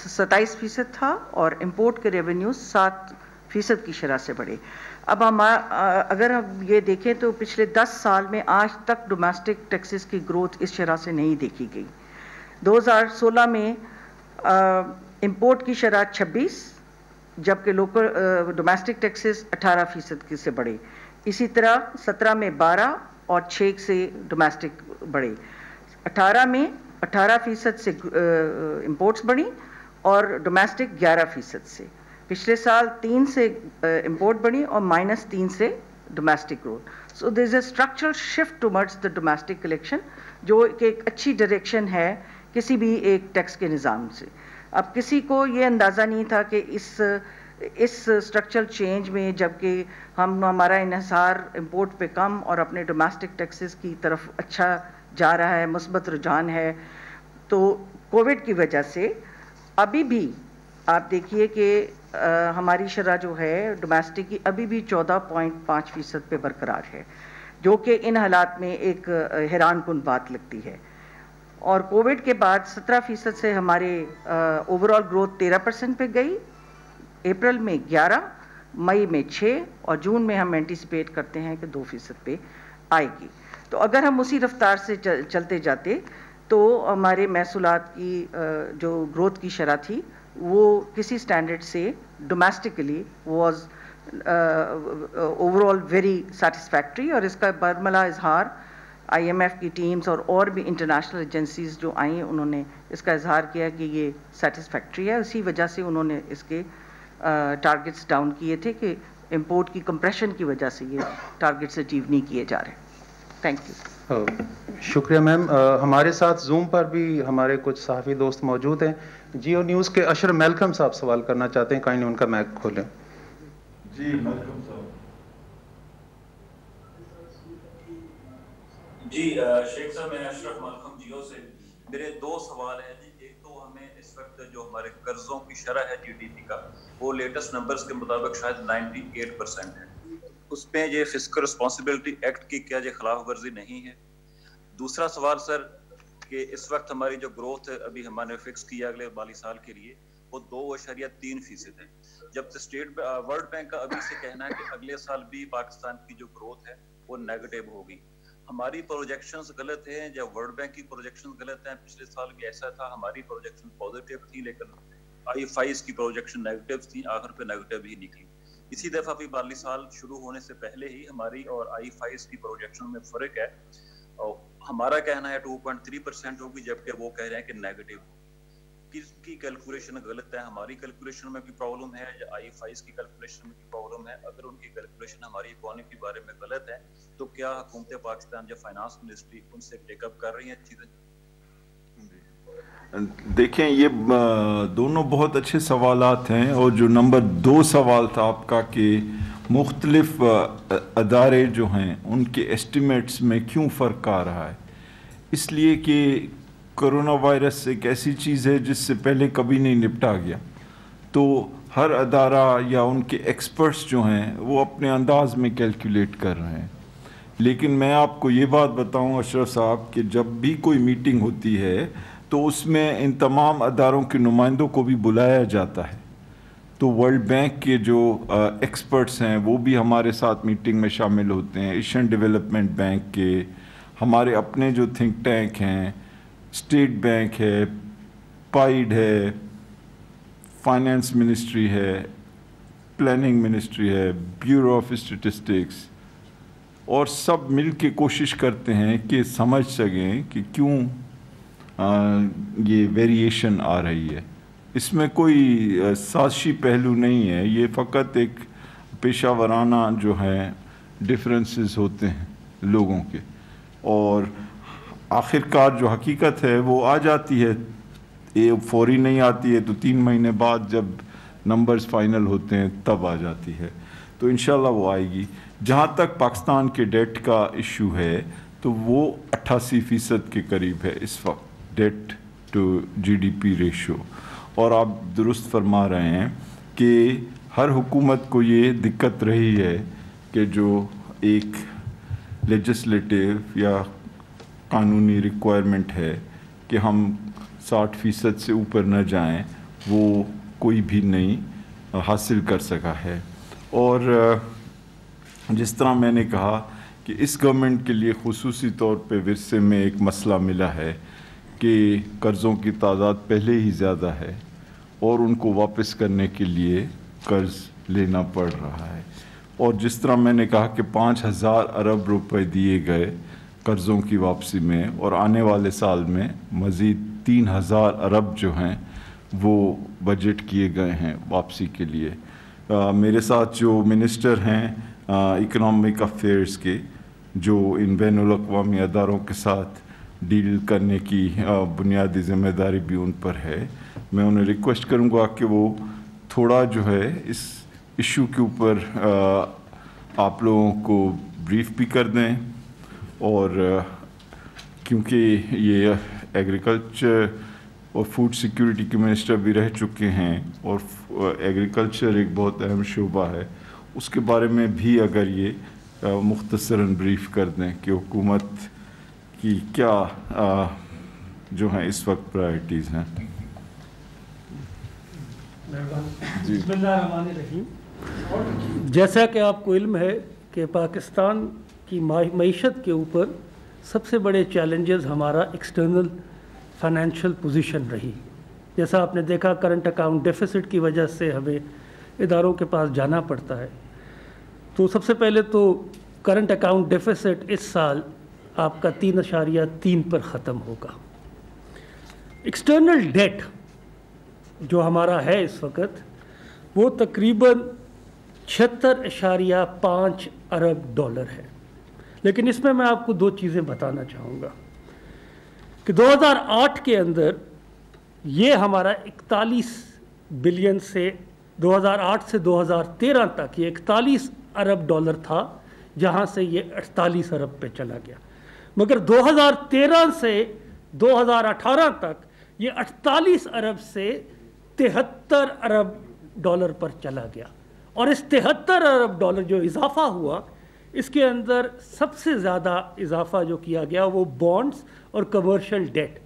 [SPEAKER 5] 27% था और इंपोर्ट के रेवेन्यू 7% की शरह से बढ़े। अब हम अगर हम ये देखें तो पिछले 10 साल में आज तक डोमेस्टिक टैक्सेस की ग्रोथ इस शरह से नहीं देखी गई। 2016 में इंपोर्ट की शरह 26, जबकि लोकल डोमेस्टिक टैक्सेस 18% से बढ़े। इसी तरह 17 में 12 और 6 से डोमेस्टिक बढ़े। 18 में 18% سے امپورٹس بڑھی اور ڈومیسٹک 11% سے. پچھلے سال 3 سے امپورٹ بڑھی اور -3 سے domestic growth. So there is a structural shift towards the domestic collection جو کہ ایک اچھی ڈائریکشن ہے کسی بھی ایک ٹیکس کے نظام سے. اب کسی کو یہ اندازہ نہیں تھا کہ اس اسٹرکچرل چینج میں جبکہ ہمارا انحصار امپورٹ پہ کم اور اپنے ڈومیسٹک ٹیکسز کی طرف اچھا جا رہا ہے, مثبت رجحان ہے, تو کووڈ کی وجہ سے ابھی بھی آپ دیکھیے کہ ہماری شرح جو ہے ڈومیسٹک کی ابھی بھی 14.5% پہ برقرار ہے, جو کہ ان حالات میں ایک حیران کن بات لگتی ہے. اور کووڈ کے بعد 17% سے ہمارے اوور آل گروتھ 13% پہ گئی, اپریل میں 11, مئی میں 6 اور جون میں ہم اینٹیسپیٹ کرتے ہیں کہ 2% پہ آئے گی. تو اگر ہم اسی رفتار سے چلتے جاتے تو ہمارے محصولات کی جو گروتھ کی شرح تھی وہ کسی سٹینڈرڈ سے domestically was over all very satisfactory. اور اس کا برملا اظہار IMF کی ٹیمز اور بھی انٹرنیشنل ایجنسیز جو آئیں انہوں نے اس کا اظہار کیا کہ یہ سیٹسفیکٹری ہے. اسی وجہ سے انہوں نے اس کے ٹارگٹس ڈاؤن کیے تھے کہ امپورٹ کی کمپریشن کی وجہ سے یہ ٹارگٹس اچیو نہیں کیے جا رہے. Thank you.
[SPEAKER 6] شکریہ میم. ہمارے ساتھ زوم پر بھی ہمارے کچھ صحافی دوست موجود ہیں. جیو نیوز کے اشر میلکم صاحب سوال کرنا چاہتے ہیں, کائنڈلی ان کا مائک کھولیں.
[SPEAKER 1] جی میلکم صاحب.
[SPEAKER 7] جی شیخ صاحب, میں اشرف ملکم جیو سے. میرے 2 سوال ہیں جی. ایک تو ہمیں اس وقت جو ہمارے قرضوں کی شرح ہے GDP کا, وہ لیٹسٹ نمبرز کے مطابق شاید 98% ہے. اس پہ یہ فسکل رسپانسبلٹی ایکٹ کی کیا یہ خلاف ورزی نہیں ہے؟ دوسرا سوال سر کہ اس وقت ہماری جو گروتھ ابھی ہم نے فکس کیا اگلے مالی سال کے لیے وہ 2.3% ہے, جب اسٹیٹ ورلڈ بینک کا ابھی سے کہنا ہے کہ اگلے سال بھی پاکستان کی جو گروتھ ہے وہ نیگیٹو ہوگی. ہماری پروجیکشنز غلط ہیں یا ورلڈ بینک کی پروجیکشن غلط ہیں؟ پچھلے سال بھی ایسا تھا, ہماری پروجیکشن پازیٹیو تھی لیکن IFIs کی پروجیکشن نیگیٹو تھی, آخر پہ نیگیٹو ہی نکلی. اسی دفعہ بھی مالی سال شروع ہونے سے پہلے ہی ہماری اور IFIs کی پروجیکشن میں فرق ہے. اور ہمارا کہنا ہے 2.3% ہوگی جبکہ وہ کہہ رہے ہیں کہ نیگیٹو. کس کی کیلکولیشن غلط ہے؟ ہماری کیلکولیشن میں بھی پرابلم ہے یا IFIs کی کیلکولیشن میں بھی پرابلم ہے؟ اگر ان کی کیلکولیشن ہماری اکانومی کے بارے میں غلط ہے تو کیا حکومت پاکستان یا فائنانس منسٹری ان سے ٹیک اپ کر رہی ہیں چیزیں؟
[SPEAKER 1] دیکھیں یہ دونوں بہت اچھے سوالات ہیں, اور جو نمبر 2 سوال تھا آپ کا کہ مختلف ادارے جو ہیں ان کے ایسٹیمیٹس میں کیوں فرق آ رہا ہے, اس لیے کہ کرونا وائرس ایک ایسی چیز ہے جس سے پہلے کبھی نہیں نپٹا گیا, تو ہر ادارہ یا ان کے ایکسپرٹس جو ہیں وہ اپنے انداز میں کیلکولیٹ کر رہے ہیں. لیکن میں آپ کو یہ بات بتاؤں اشرف صاحب کہ جب بھی کوئی میٹنگ ہوتی ہے تو اس میں ان تمام اداروں کے نمائندوں کو بھی بلایا جاتا ہے. تو ورلڈ بینک کے جو ایکسپرٹس ہیں وہ بھی ہمارے ساتھ میٹنگ میں شامل ہوتے ہیں, ایشین ڈیولپمنٹ بینک کے, ہمارے اپنے جو تھنک ٹینک ہیں, اسٹیٹ بینک ہے, پائیڈ ہے, فائنانس منسٹری ہے, پلاننگ منسٹری ہے, بیورو آف اسٹیٹسٹکس, اور سب مل کے کوشش کرتے ہیں کہ سمجھ سکیں کہ کیوں یہ ویریشن آ رہی ہے. اس میں کوئی سازشی پہلو نہیں ہے, یہ فقط ایک پیشہ ورانہ جو ہے ڈفرینسز ہوتے ہیں لوگوں کے, اور آخرکار جو حقیقت ہے وہ آ جاتی ہے. یہ فوری نہیں آتی ہے, تو 3 مہینے بعد جب نمبرز فائنل ہوتے ہیں تب آ جاتی ہے. تو انشاءاللہ وہ آئے گی. جہاں تک پاکستان کے ڈیٹ کا ایشو ہے تو وہ 88% کے قریب ہے اس وقت ڈیٹ ٹو GDP ریشو. اور آپ درست فرما رہے ہیں کہ ہر حکومت کو یہ دقت رہی ہے کہ جو ایک لیجسلیٹیو یا قانونی ریکوائرمنٹ ہے کہ ہم 60% سے اوپر نہ جائیں, وہ کوئی بھی نہیں حاصل کر سکا ہے. اور جس طرح میں نے کہا کہ اس گورنمنٹ کے لیے خصوصی طور پہ ورثے میں ایک مسئلہ ملا ہے کہ قرضوں کی تعداد پہلے ہی زیادہ ہے اور ان کو واپس کرنے کے لیے قرض لینا پڑ رہا ہے. اور جس طرح میں نے کہا کہ 5,000 ارب روپے دیے گئے, कर्ज़ों की वापसी में, और आने वाले साल में मज़ीद 3000 अरब जो हैं वो बजट किए गए हैं वापसी के लिए। मेरे साथ जो मिनिस्टर हैं इकनॉमिक अफेयर्स के, जो इन बैनुल-अक़वामी अदारों के साथ डील करने की बुनियादी ज़िम्मेदारी भी उन पर है, मैं उन्हें रिक्वेस्ट करूँगा कि वो थोड़ा जो है इस इशू के ऊपर आप लोगों को ब्रीफ भी कर दें, और क्योंकि ये एग्रीकल्चर और फूड सिक्योरिटी के मिनिस्टर भी रह चुके हैं और एग्रीकल्चर एक बहुत अहम शोबा है, उसके बारे में भी अगर ये मुख्तसरन ब्रीफ कर दें कि हुकूमत की क्या जो हैं इस वक्त प्रायोरिटीज़ हैं।
[SPEAKER 8] बिस्मिल्लाहिर्रहमानिर्रहीम। जैसा कि आपको इल्म है कि पाकिस्तान की मईशत के ऊपर सबसे बड़े चैलेंजेस हमारा एक्सटर्नल फाइनेंशियल पोजीशन रही। जैसा आपने देखा, करंट अकाउंट डेफिसिट की वजह से हमें इदारों के पास जाना पड़ता है। तो सबसे पहले तो करंट अकाउंट डेफिसिट इस साल आपका 3.3 पर ख़त्म होगा। एक्सटर्नल डेट जो हमारा है इस वक्त वो तकरीबन 76.5 अरब डॉलर है। लेकिन इसमें मैं आपको दो चीज़ें बताना चाहूँगा कि 2008 के अंदर ये हमारा 41 बिलियन से 2008 से 2013 तक ये 41 अरब डॉलर था, जहाँ से ये 48 अरब पे चला गया। मगर 2013 से 2018 तक ये 48 अरब से 73 अरब डॉलर पर चला गया। और इस 73 अरब डॉलर जो इजाफा हुआ, इसके अंदर सबसे ज़्यादा इजाफा जो किया गया वो बॉन्ड्स और कमर्शियल डेट।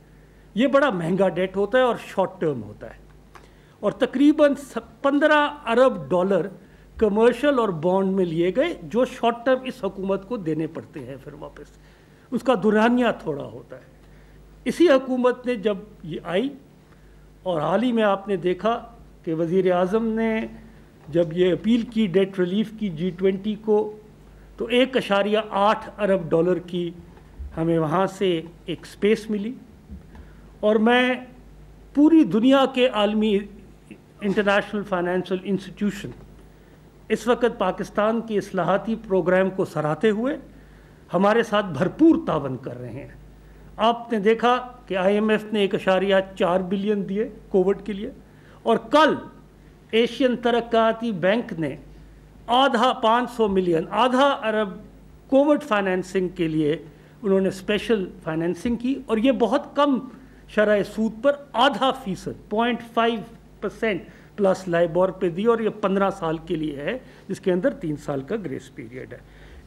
[SPEAKER 8] ये बड़ा महंगा डेट होता है और शॉर्ट टर्म होता है, और तकरीबन 15 अरब डॉलर कमर्शियल और बॉन्ड में लिए गए, जो शॉर्ट टर्म इस हुकूमत को देने पड़ते हैं फिर वापस, उसका दुरानिया थोड़ा होता है। इसी हुकूमत ने जब ये आई, और हाल ही में आपने देखा कि वज़ीर आज़म ने जब ये अपील की डेट रिलीफ की G20 को, तो 1.8 अरब डॉलर की हमें वहाँ से एक स्पेस मिली। और मैं पूरी दुनिया के आलमी इंटरनेशनल फाइनेंशियल इंस्टीट्यूशन इस वक्त पाकिस्तान के इस्लाहाती प्रोग्राम को सराहते हुए हमारे साथ भरपूर तावन कर रहे हैं। आपने देखा कि IMF ने 1.4 बिलियन दिए कोविड के लिए, और कल एशियन तरक्काती बैंक ने आधा 500 मिलियन, आधा अरब कोविड फाइनेंसिंग के लिए उन्होंने स्पेशल फाइनेंसिंग की, और ये बहुत कम शरह सूद पर 0.5%, 0.5% प्लस लाइबोर पे दी, और ये 15 साल के लिए है, जिसके अंदर 3 साल का ग्रेस पीरियड है।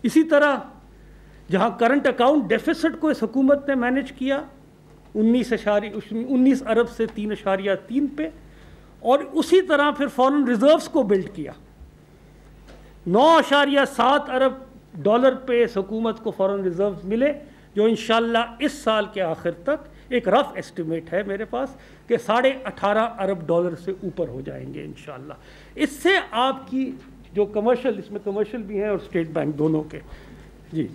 [SPEAKER 8] इसी तरह जहाँ करंट अकाउंट डेफिसिट को इस हुकूमत ने मैनेज किया 19 अरब से 3.3 पे, और उसी तरह फिर फॉरेन रिजर्व्स को बिल्ड किया। 9.7 अरब डॉलर पे इस हुकूमत को फॉरेन रिजर्व्स मिले, जो इंशाल्लाह इस साल के आखिर तक, एक रफ एस्टिमेट है मेरे पास, कि 18.5 अरब डॉलर से ऊपर हो जाएंगे इंशाल्लाह। इससे आपकी जो कमर्शियल, इसमें कमर्शियल भी हैं और स्टेट बैंक दोनों के, जी,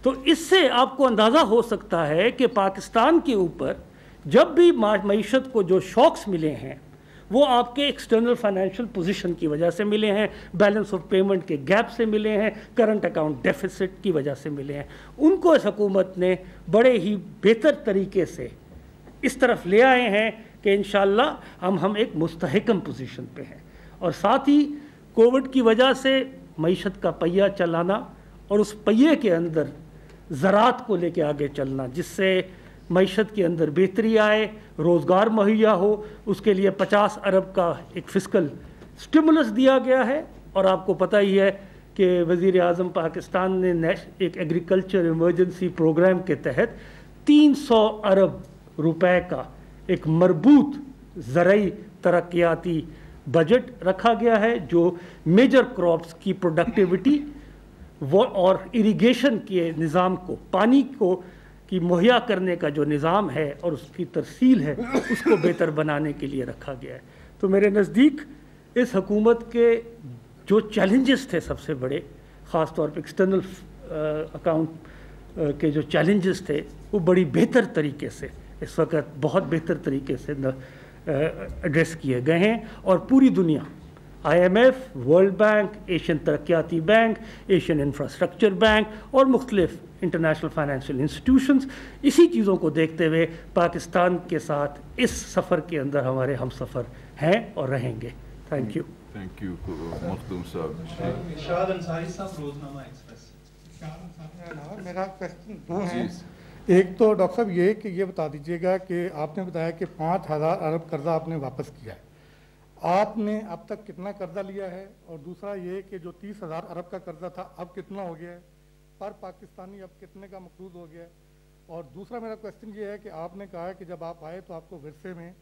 [SPEAKER 8] तो इससे आपको अंदाज़ा हो सकता है कि पाकिस्तान के ऊपर जब भी मईशत को जो शॉक्स मिले हैं वो आपके एक्सटर्नल फाइनेंशियल पोजीशन की वजह से मिले हैं, बैलेंस ऑफ पेमेंट के गैप से मिले हैं, करंट अकाउंट डेफिसिट की वजह से मिले हैं। उनको इस हुकूमत ने बड़े ही बेहतर तरीके से इस तरफ ले आए हैं कि इंशाल्लाह हम एक मुस्तहकम पोजीशन पे हैं। और साथ ही कोविड की वजह से मईशत का पहिया चलाना, और उस पहिए के अंदर ज़राअत को लेके आगे चलना, जिससे मईशत के अंदर बेहतरी आए, रोज़गार मुहैया हो, उसके लिए 50 अरब का एक फिस्कल स्टिमुलस दिया गया है। और आपको पता ही है कि वज़ीर आज़म पाकिस्तान ने एक एग्रीकल्चर इमरजेंसी प्रोग्राम के तहत 300 अरब रुपए का एक मरबूत ज़रई तरक्याती बजट रखा गया है, जो मेजर क्रॉप्स की प्रोडक्टिविटी वो और इरिगेशन के निज़ाम को, पानी को की मुहैया करने का जो निज़ाम है और उसकी तरसील है, उसको बेहतर बनाने के लिए रखा गया है। तो मेरे नज़दीक इस हुकूमत के जो चैलेंजेस थे सबसे बड़े, ख़ास तौर पर एक्सटर्नल अकाउंट के जो चैलेंजेस थे वो बड़ी बेहतर तरीके से इस वक्त बहुत बेहतर तरीके से एड्रेस किए गए हैं और पूरी दुनिया IMF, वर्ल्ड बैंक, एशियन तरक्याती बैंक, एशियन इंफ्रास्ट्रक्चर बैंक और मुख्तलिफ इंटरनेशनल फाइनेंशियल इंस्टीट्यूशंस इसी चीज़ों को देखते हुए पाकिस्तान के साथ इस सफ़र के अंदर हमारे हम सफ़र हैं और रहेंगे। Thank you.
[SPEAKER 1] Thank you Makhdoom साहब।
[SPEAKER 6] शाद अंसारी साहब, रोजनामा एक्सप्रेस।
[SPEAKER 9] मेरा क्वेश्चन दो हैं। एक तो डॉक्टर साहब ये कि ये बता दीजिएगा कि आपने बताया कि 5,000 अरब कर्जा आपने वापस किया है, आपने अब तक कितना कर्जा लिया है? और दूसरा ये कि जो 30,000 अरब का कर्जा था अब कितना हो गया है पर पाकिस्तानी, अब कितने का मकरूज हो गया है? और दूसरा मेरा क्वेश्चन ये है कि आपने कहा है कि जब आप आए तो आपको विरसे में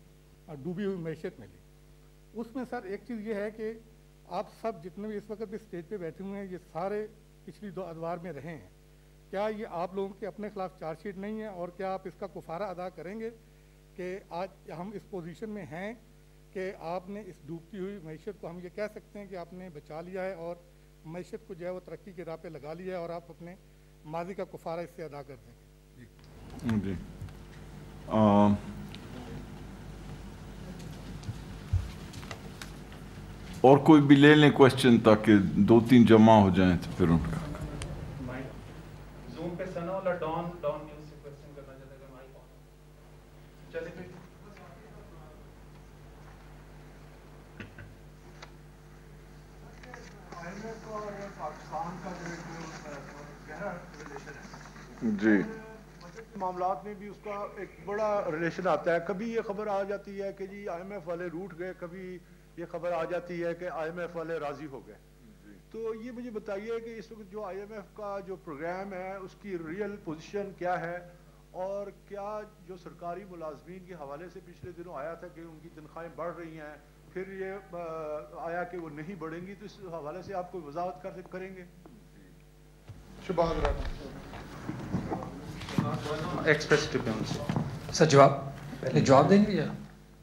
[SPEAKER 9] डूबी हुई मैशत मिली। उसमें सर एक चीज़ ये है कि आप सब जितने भी इस वक्त भी स्टेज पे बैठे हुए हैं ये सारे पिछली 2 अदवार में रहे हैं, क्या ये आप लोगों के अपने खिलाफ चार्जशीट नहीं है? और क्या आप इसका कुफारा अदा करेंगे कि आज हम इस पोजीशन में हैं कि आपने इस डूबती हुई मैशत को, हम ये कह सकते हैं कि आपने बचा लिया है और मैशत को जो है वो तरक्की के राह पे लगा लिया है और आप अपने माजी का कुफारा इससे अदा कर देंगे?
[SPEAKER 1] जी और कोई भी ले लें क्वेश्चन ताकि 2-3 जमा हो जाएं तो फिर उनका
[SPEAKER 6] जूम पे सना वाला डॉन न्यूज़ से क्वेश्चन करना चाहता है, माइक ऑन। चलिए फिर
[SPEAKER 10] पाकिस्तान का जो गहरा रिलेशन है
[SPEAKER 1] जी,
[SPEAKER 10] मामलात में भी उसका एक बड़ा रिलेशन आता है। कभी ये खबर आ जाती है कि जी IMF वाले रूठ गए, कभी ये खबर आ जाती है कि IMF वाले राजी हो गए। तो ये मुझे बताइए कि इस वक्त जो IMF का जो प्रोग्राम है उसकी रियल पोजीशन क्या है, और क्या जो सरकारी मुलाजमीन के हवाले से पिछले दिनों आया था कि उनकी तनख्वाहें बढ़ रही हैं, फिर ये आया कि वो नहीं बढ़ेंगी, तो इस हवाले से आप कोई वजाहत करेंगे?
[SPEAKER 6] एक्सप्रेस ट्रिब्यून से
[SPEAKER 11] सर जवाब पहले जवाब देंगे या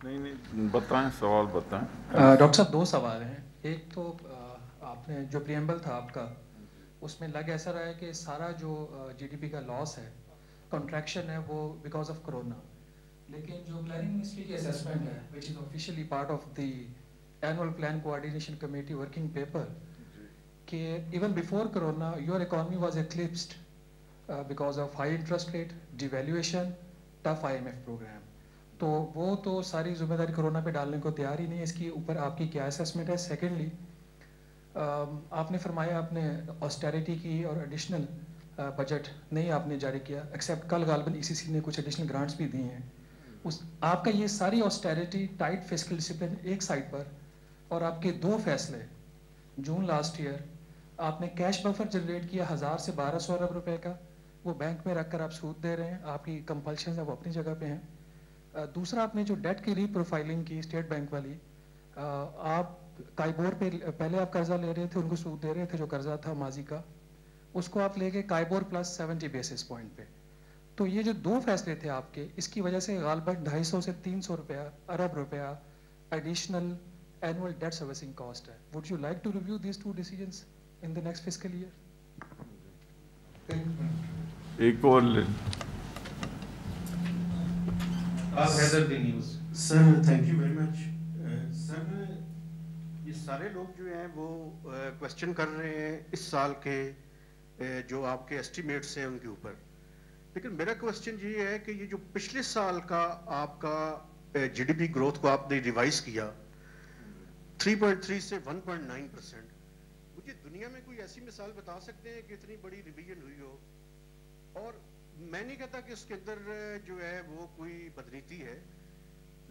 [SPEAKER 1] नहीं बताएं, सवाल बताएं।
[SPEAKER 11] डॉक्टर साहब 2 सवाल हैं। एक तो आपने जो प्रीएम्बल था आपका उसमें लग ऐसा रहा है कि सारा जो GDP का लॉस है, कॉन्ट्रैक्शन है, वो बिकॉज ऑफ कोरोना, लेकिन जो प्लानिंग मिनिस्ट्री की असेसमेंट है which is officially part of the annual plan coordination committee working paper कि even before corona your economy was eclipsed because of high interest rate, devaluation, tough IMF programme. तो वो तो सारी जिम्मेदारी corona पे डालने को तैयार ही नहीं है। इसके ऊपर आपकी क्या असेसमेंट है? सेकेंडली आपने फरमाया आपने ऑस्टेरिटी की और एडिशनल बजट नहीं आपने जारी किया, एक्सेप्ट कल गालबन ECC ने कुछ एडिशनल ग्रांट्स भी दी हैं। उस आपका ये सारी ऑस्टेरिटी, टाइट फिस्कल डिसिप्लिन एक साइड पर, और आपके 2 फैसले जून लास्ट ईयर आपने कैश बफर जनरेट किया 1000 से 1200 अरब रुपए का, वो बैंक में रखकर आप सूद दे रहे हैं, आपकी कंपल्शन है वो अपनी जगह पे हैं। दूसरा आपने जो डेट की रीप्रोफाइलिंग की स्टेट बैंक वाली, आप काइबोर पे पहले आप कर्जा ले रहे थे, उनको सूद दे रहे थे जो कर्जा था माजी का, उसको आप लेके काइबोर प्लस 70 बेसिस पॉइंट पे। तो ये जो 2 फैसले थे आपके, इसकी वजह से गालबन 250 से 300 अरब रुपया additional annual debt servicing cost है। Would you like to review these 2 decisions in the next fiscal year?
[SPEAKER 1] एक और ले
[SPEAKER 12] sir. Thank you very much sir. ये सारे लोग जो हैं वो क्वेश्चन कर रहे हैं इस साल के जो आपके एस्टिमेट्स हैं उनके ऊपर, लेकिन मेरा क्वेश्चन ये है कि ये जो पिछले साल का आपका GDP ग्रोथ को आपने रिवाइज किया 3.3 से 1.9%, मुझे दुनिया में कोई ऐसी मिसाल बता सकते हैं कि इतनी बड़ी रिवीजन हुई हो? और मैं नहीं कहता कि उसके अंदर जो है वो कोई बदनीति है,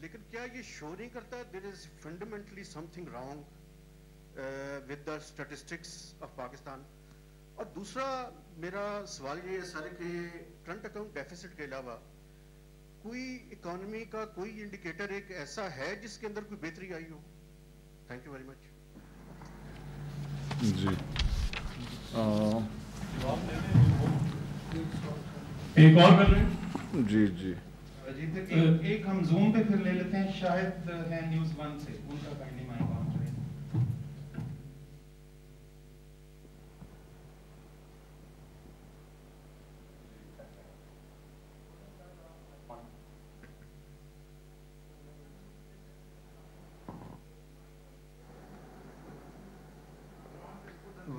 [SPEAKER 12] लेकिन क्या ये शो नहीं करता there is fundamentally something wrong with the statistics of Pakistan? और दूसरा मेरा सवाल ये है सर कि करंट अकाउंट डेफिसिट के अलावा कोई इकोनॉमी का कोई इंडिकेटर एक ऐसा है जिसके अंदर कोई बेहतरी आई हो? Thank you very much.
[SPEAKER 1] जी
[SPEAKER 6] एक और कर रहे हैं?
[SPEAKER 1] जी जी
[SPEAKER 6] एक हम जूम पे फिर ले लेते हैं, शायद है न्यूज़ 1 से, उनका काइंडली माइक ऑन करें।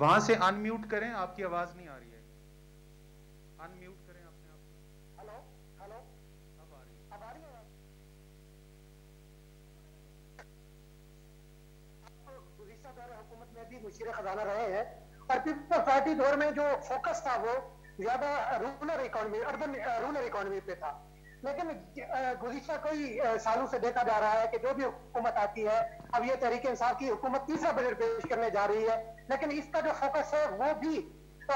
[SPEAKER 6] وہاں سے ان میوٹ کریں, آپ کی آواز نہیں آ رہی ہے. ان میوٹ کریں اپنے آپ.
[SPEAKER 13] ہلو ہلو, اب آ رہی ہے آواز. گزشتہ دور حکومت میں بھی مشیر خزانہ رہے ہیں, اور پیپلز پارٹی دور میں جو فوکس تھا وہ زیادہ rural economy, urban rural economy پہ تھا. لیکن گزشتہ کئی سالوں سے دیکھا جا رہا ہے کہ جو بھی حکومت آتی ہے, اب یہ تحریک انصاف کی حکومت تیسرا بجٹ پیش کرنے جا رہی ہے, لیکن اس کا جو فوکس ہے وہ بھی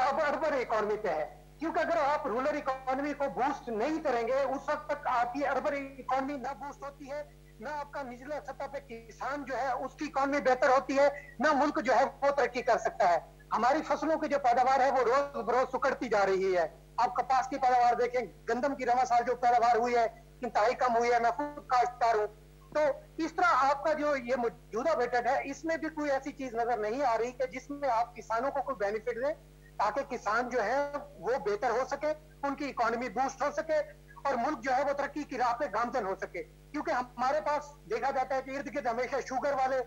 [SPEAKER 13] اب اربن اکانومی پہ ہے. کیونکہ اگر آپ رورل اکانومی کو بوسٹ نہیں کریں گے, اس وقت تک آپ کی اربن اکانومی نہ بوسٹ ہوتی ہے, نہ آپ کا نچلے سطح پہ کسان جو ہے اس کی اکانومی بہتر ہوتی ہے, نہ ملک جو ہے وہ ترقی کر سکتا ہے. ہماری فصلوں کی جو پیداوار ہے وہ روز بروز سکڑتی جا رہی ہے. آپ کپاس کی پیداوار دیکھیں, گندم کی رواں سال جو پیداوار ہوئی ہے انتہائی کم ہوئی ہے. میں خود کاشتکار ہوں. تو اس طرح آپ کا جو یہ موجودہ بجٹ ہے اس میں بھی کوئی ایسی چیز نظر نہیں آ رہی کہ جس میں آپ کسانوں کو کوئی بینیفٹ دیں, تاکہ کسان جو ہے وہ بہتر ہو سکے, ان کی اکانومی بوسٹ ہو سکے, اور ملک جو ہے وہ ترقی کی راہ پہ گامزن ہو سکے. کیونکہ ہمارے پاس دیکھا جاتا ہے کہ ارد گرد ہمیشہ شوگر والے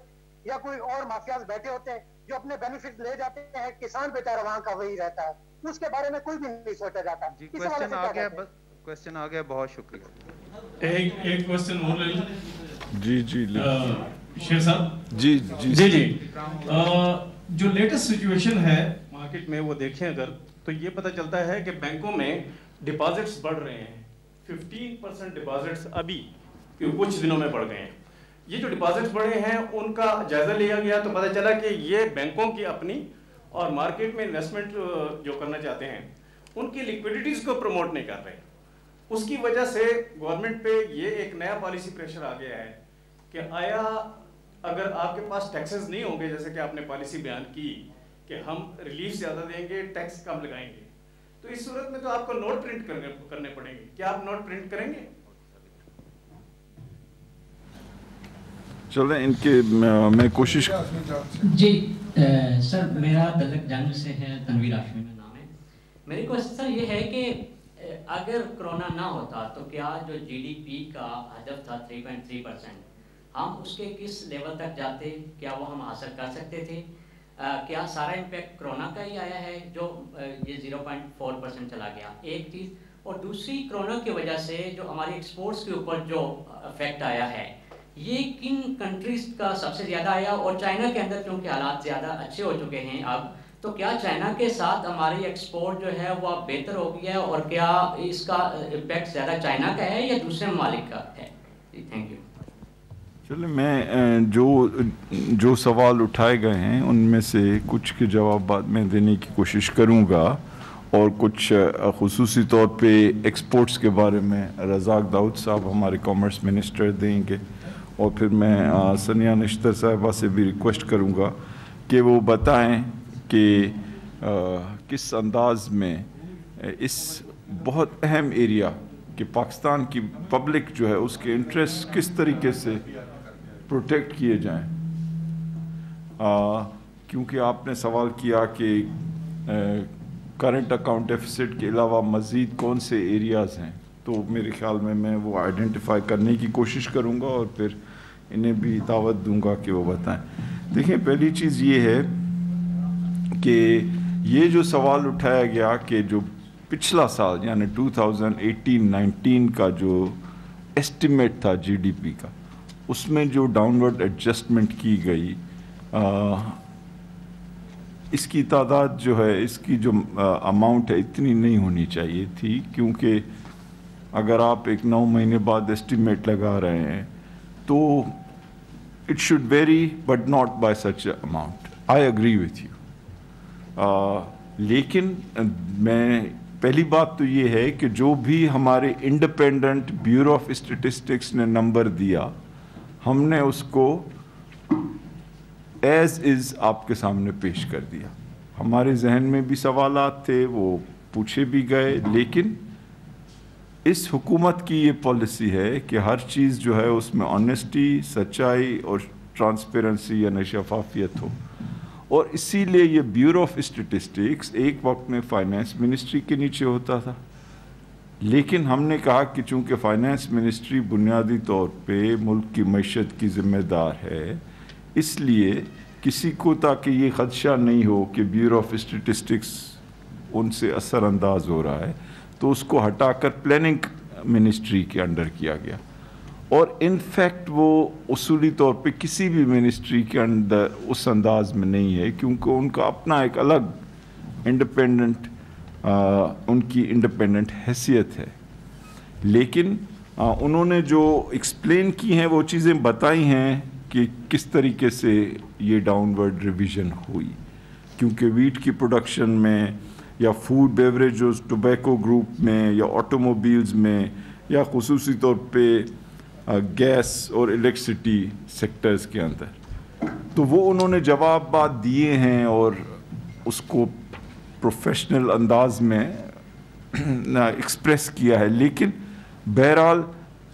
[SPEAKER 13] یا کوئی اور مافیاز بیٹھے ہوتے ہیں جو اپنے بینیفٹ لے جاتے ہیں, کسان بیچارہ وہاں کا وہی رہتا ہے, اس کے بارے میں کوئی بھی نہیں سوچا جاتا.
[SPEAKER 6] جی کوشچن آ گیا, بہت شکریہ.
[SPEAKER 14] ایک کوشچن اور لے لیں.
[SPEAKER 1] جی جی
[SPEAKER 14] شیر صاحب.
[SPEAKER 1] جی جی
[SPEAKER 14] جی جی جو لیٹسٹ سچویشن ہے مارکیٹ میں وہ دیکھیں اگر, تو یہ پتہ چلتا ہے کہ بینکوں میں ڈپازٹس بڑھ رہے ہیں. 15% ڈپازٹس ابھی کچھ دنوں میں بڑھ گئے ہیں. یہ جو ڈپازٹس بڑھے ہیں ان کا جائزہ لیا گیا تو پتہ چلا کہ یہ بینکوں کی اپنی اور مارکیٹ میں انویسٹمنٹ جو کرنا چاہتے ہیں ان کی لیکوڈیٹیز کو پروموٹ نہیں کر رہے. اس کی وجہ سے گورنمنٹ پہ یہ ایک نیا پالیسی پریشر آ گیا ہے کہ آیا اگر آپ کے پاس ٹیکسز نہیں ہوں گے, جیسے کہ آپ نے پالیسی بیان کی کہ ہم ریلیف زیادہ دیں گے, ٹیکس کم لگائیں گے, تو اس صورت میں تو آپ کو نوٹ پرنٹ کرنے پڑیں گے. کیا آپ نوٹ پرنٹ کریں گے؟
[SPEAKER 1] چلیں ان کے میں کوشش.
[SPEAKER 15] جی سر, میرا دلک جنگ سے ہے, تنویر ہاشمی میں نام ہے. میری کوشچن سر یہ ہے کہ اگر کرونا نہ ہوتا تو کیا جو جی ڈی پی کا ہدف تھا 3.3%, ہم اس کے کس لیول تک جاتے, کیا وہ ہم حاصل کر سکتے تھے؟ کیا سارا امپیکٹ کرونا کا ہی آیا ہے جو یہ 0.4% چلا گیا؟ ایک چیز. اور دوسری, کرونا کی وجہ سے جو ہماری ایکسپورٹس کے اوپر جو افیکٹ آیا ہے یہ کن کنٹریز کا سب سے زیادہ آیا؟ اور چائنا کے اندر چونکہ حالات زیادہ اچھے ہو چکے ہیں اب, تو کیا چائنا کے ساتھ ہماری ایکسپورٹ جو ہے وہ اب بہتر ہو گیا ہے, اور کیا اس کا امپیکٹ زیادہ چائنا کا ہے یا دوسرے ممالک کا ہے؟ Thank you.
[SPEAKER 1] چلیں میں جو سوال اٹھائے گئے ہیں ان میں سے کچھ کے جوابات میں دینے کی کوشش کروں گا, اور کچھ خصوصی طور پہ ایکسپورٹس کے بارے میں رزاق داؤد صاحب ہمارے کامرس منسٹر دیں گے, اور پھر میں سنیا نشتر صاحبہ سے بھی ریکویسٹ کروں گا کہ وہ بتائیں کہ کس انداز میں اس بہت اہم ایریا کہ پاکستان کی پبلک جو ہے اس کے انٹرسٹ کس طریقے سے پروٹیکٹ کیے جائیں. کیونکہ آپ نے سوال کیا کہ کرنٹ اکاؤنٹ ڈیفیسٹ کے علاوہ مزید کون سے ایریاز ہیں, تو میرے خیال میں وہ آئیڈینٹیفائی کرنے کی کوشش کروں گا اور پھر انہیں بھی دعوت دوں گا کہ وہ بتائیں. دیکھیں, پہلی چیز یہ ہے کہ یہ جو سوال اٹھایا گیا کہ جو پچھلا سال یعنی 2018-19 کا جو ایسٹیمیٹ تھا جی ڈی پی کا, اس میں جو ڈاؤنورڈ ایڈجسٹمنٹ کی گئی, اس کی تعداد جو ہے, اس کی جو اماؤنٹ ہے اتنی نہیں ہونی چاہیے تھی, کیونکہ اگر آپ ایک 9 مہینے بعد ایسٹیمیٹ لگا رہے ہیں تو it should very but not by such amount. I agree with you. لیکن میں پہلی بات تو یہ ہے کہ جو بھی ہمارے انڈیپینڈنٹ بیورو آف اسٹیٹسٹکس نے نمبر دیا, ہم نے اس کو ایز از آپ کے سامنے پیش کر دیا. ہمارے ذہن میں بھی سوالات تھے, وہ پوچھے بھی گئے, لیکن اس حکومت کی یہ پالیسی ہے کہ ہر چیز جو ہے اس میں آنیسٹی, سچائی اور ٹرانسپیرنسی یعنی شفافیت ہو. اور اسی لیے یہ بیورو آف اسٹیٹسٹکس ایک وقت میں فائنانس منسٹری کے نیچے ہوتا تھا, لیکن ہم نے کہا کہ چونکہ فائنانس منسٹری بنیادی طور پہ ملک کی معیشت کی ذمہ دار ہے, اس لیے किसी को ताकि ये ख़दशा नहीं हो कि ब्यूरो ऑफ स्टैटिस्टिक्स उनसे असर अंदाज हो रहा है, तो उसको हटाकर प्लानिंग मिनिस्ट्री के अंडर किया गया। और इनफैक्ट वो उसूली तौर पे किसी भी मिनिस्ट्री के अंदर उस अंदाज में नहीं है, क्योंकि उनका अपना एक अलग इंडिपेंडेंट उनकी इंडिपेंडेंट हैसियत है। लेकिन उन्होंने जो एक्सप्लेन की हैं वो चीज़ें बताई हैं कि किस तरीके से ये डाउनवर्ड रिवीजन हुई, क्योंकि वीट की प्रोडक्शन में या फूड बेवरेज टोबैको ग्रुप में या ऑटोमोबाइल्स में या खुसूसी तौर पे गैस और इलेक्ट्रिसिटी सेक्टर्स के अंदर, तो वो उन्होंने जवाब बात दिए हैं और उसको प्रोफेशनल अंदाज में एक्सप्रेस किया है। लेकिन बहरहाल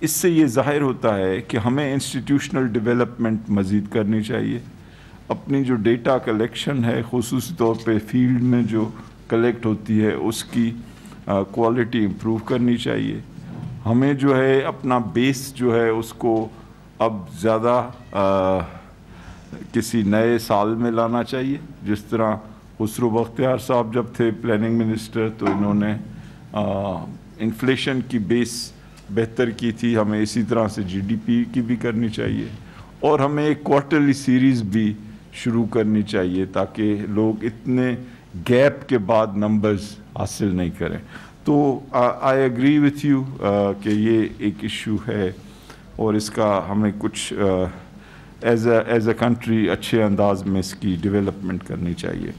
[SPEAKER 1] इससे ये ज़ाहिर होता है कि हमें इंस्टीट्यूशनल डेवलपमेंट मज़ीद करनी चाहिए। अपनी जो डेटा कलेक्शन है खुसूसी तौर पे फील्ड में जो कलेक्ट होती है उसकी क्वालिटी इम्प्रूव करनी चाहिए। हमें जो है अपना बेस जो है उसको अब ज़्यादा किसी नए साल में लाना चाहिए। जिस तरह खुसरो बख्तियार साहब जब थे प्लानिंग मिनिस्टर तो इन्होंने इन्फ्लेशन की बेस बेहतर की थी, हमें इसी तरह से जीडीपी की भी करनी चाहिए और हमें एक क्वार्टरली सीरीज़ भी शुरू करनी चाहिए ताकि लोग इतने गैप के बाद नंबर्स हासिल नहीं करें। तो आई एग्री विथ यू कि ये एक इशू है और इसका हमें कुछ एज अ कंट्री अच्छे अंदाज में इसकी डेवलपमेंट करनी चाहिए।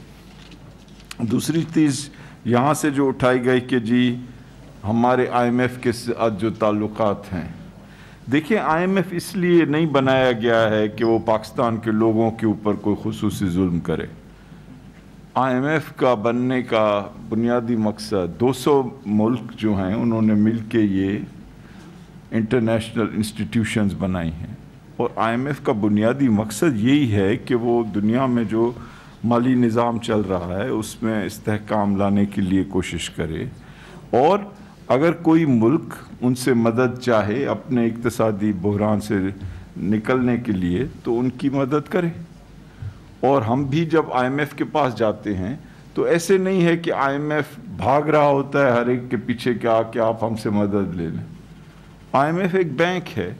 [SPEAKER 1] दूसरी चीज़ यहाँ से जो उठाई गई कि जी हमारे IMF के साथ जो ताल्लुकात हैं, देखिए IMF इसलिए नहीं बनाया गया है कि वो पाकिस्तान के लोगों के ऊपर कोई खुसूसी जुल्म करे। IMF का बनने का बुनियादी मकसद 200 मुल्क जो हैं उन्होंने मिल के ये इंटरनेशनल इंस्टीट्यूशंस बनाई हैं और IMF का बुनियादी मकसद यही है कि वो दुनिया में जो माली निज़ाम चल रहा है उसमें इस्तेहकाम लाने के लिए कोशिश करे और अगर कोई मुल्क उनसे मदद चाहे अपने इक्तिसादी बहरान से निकलने के लिए तो उनकी मदद करे। और हम भी जब IMF के पास जाते हैं तो ऐसे नहीं है कि IMF भाग रहा होता है हर एक के पीछे कि आके आप हमसे मदद ले लें। IMF एक बैंक है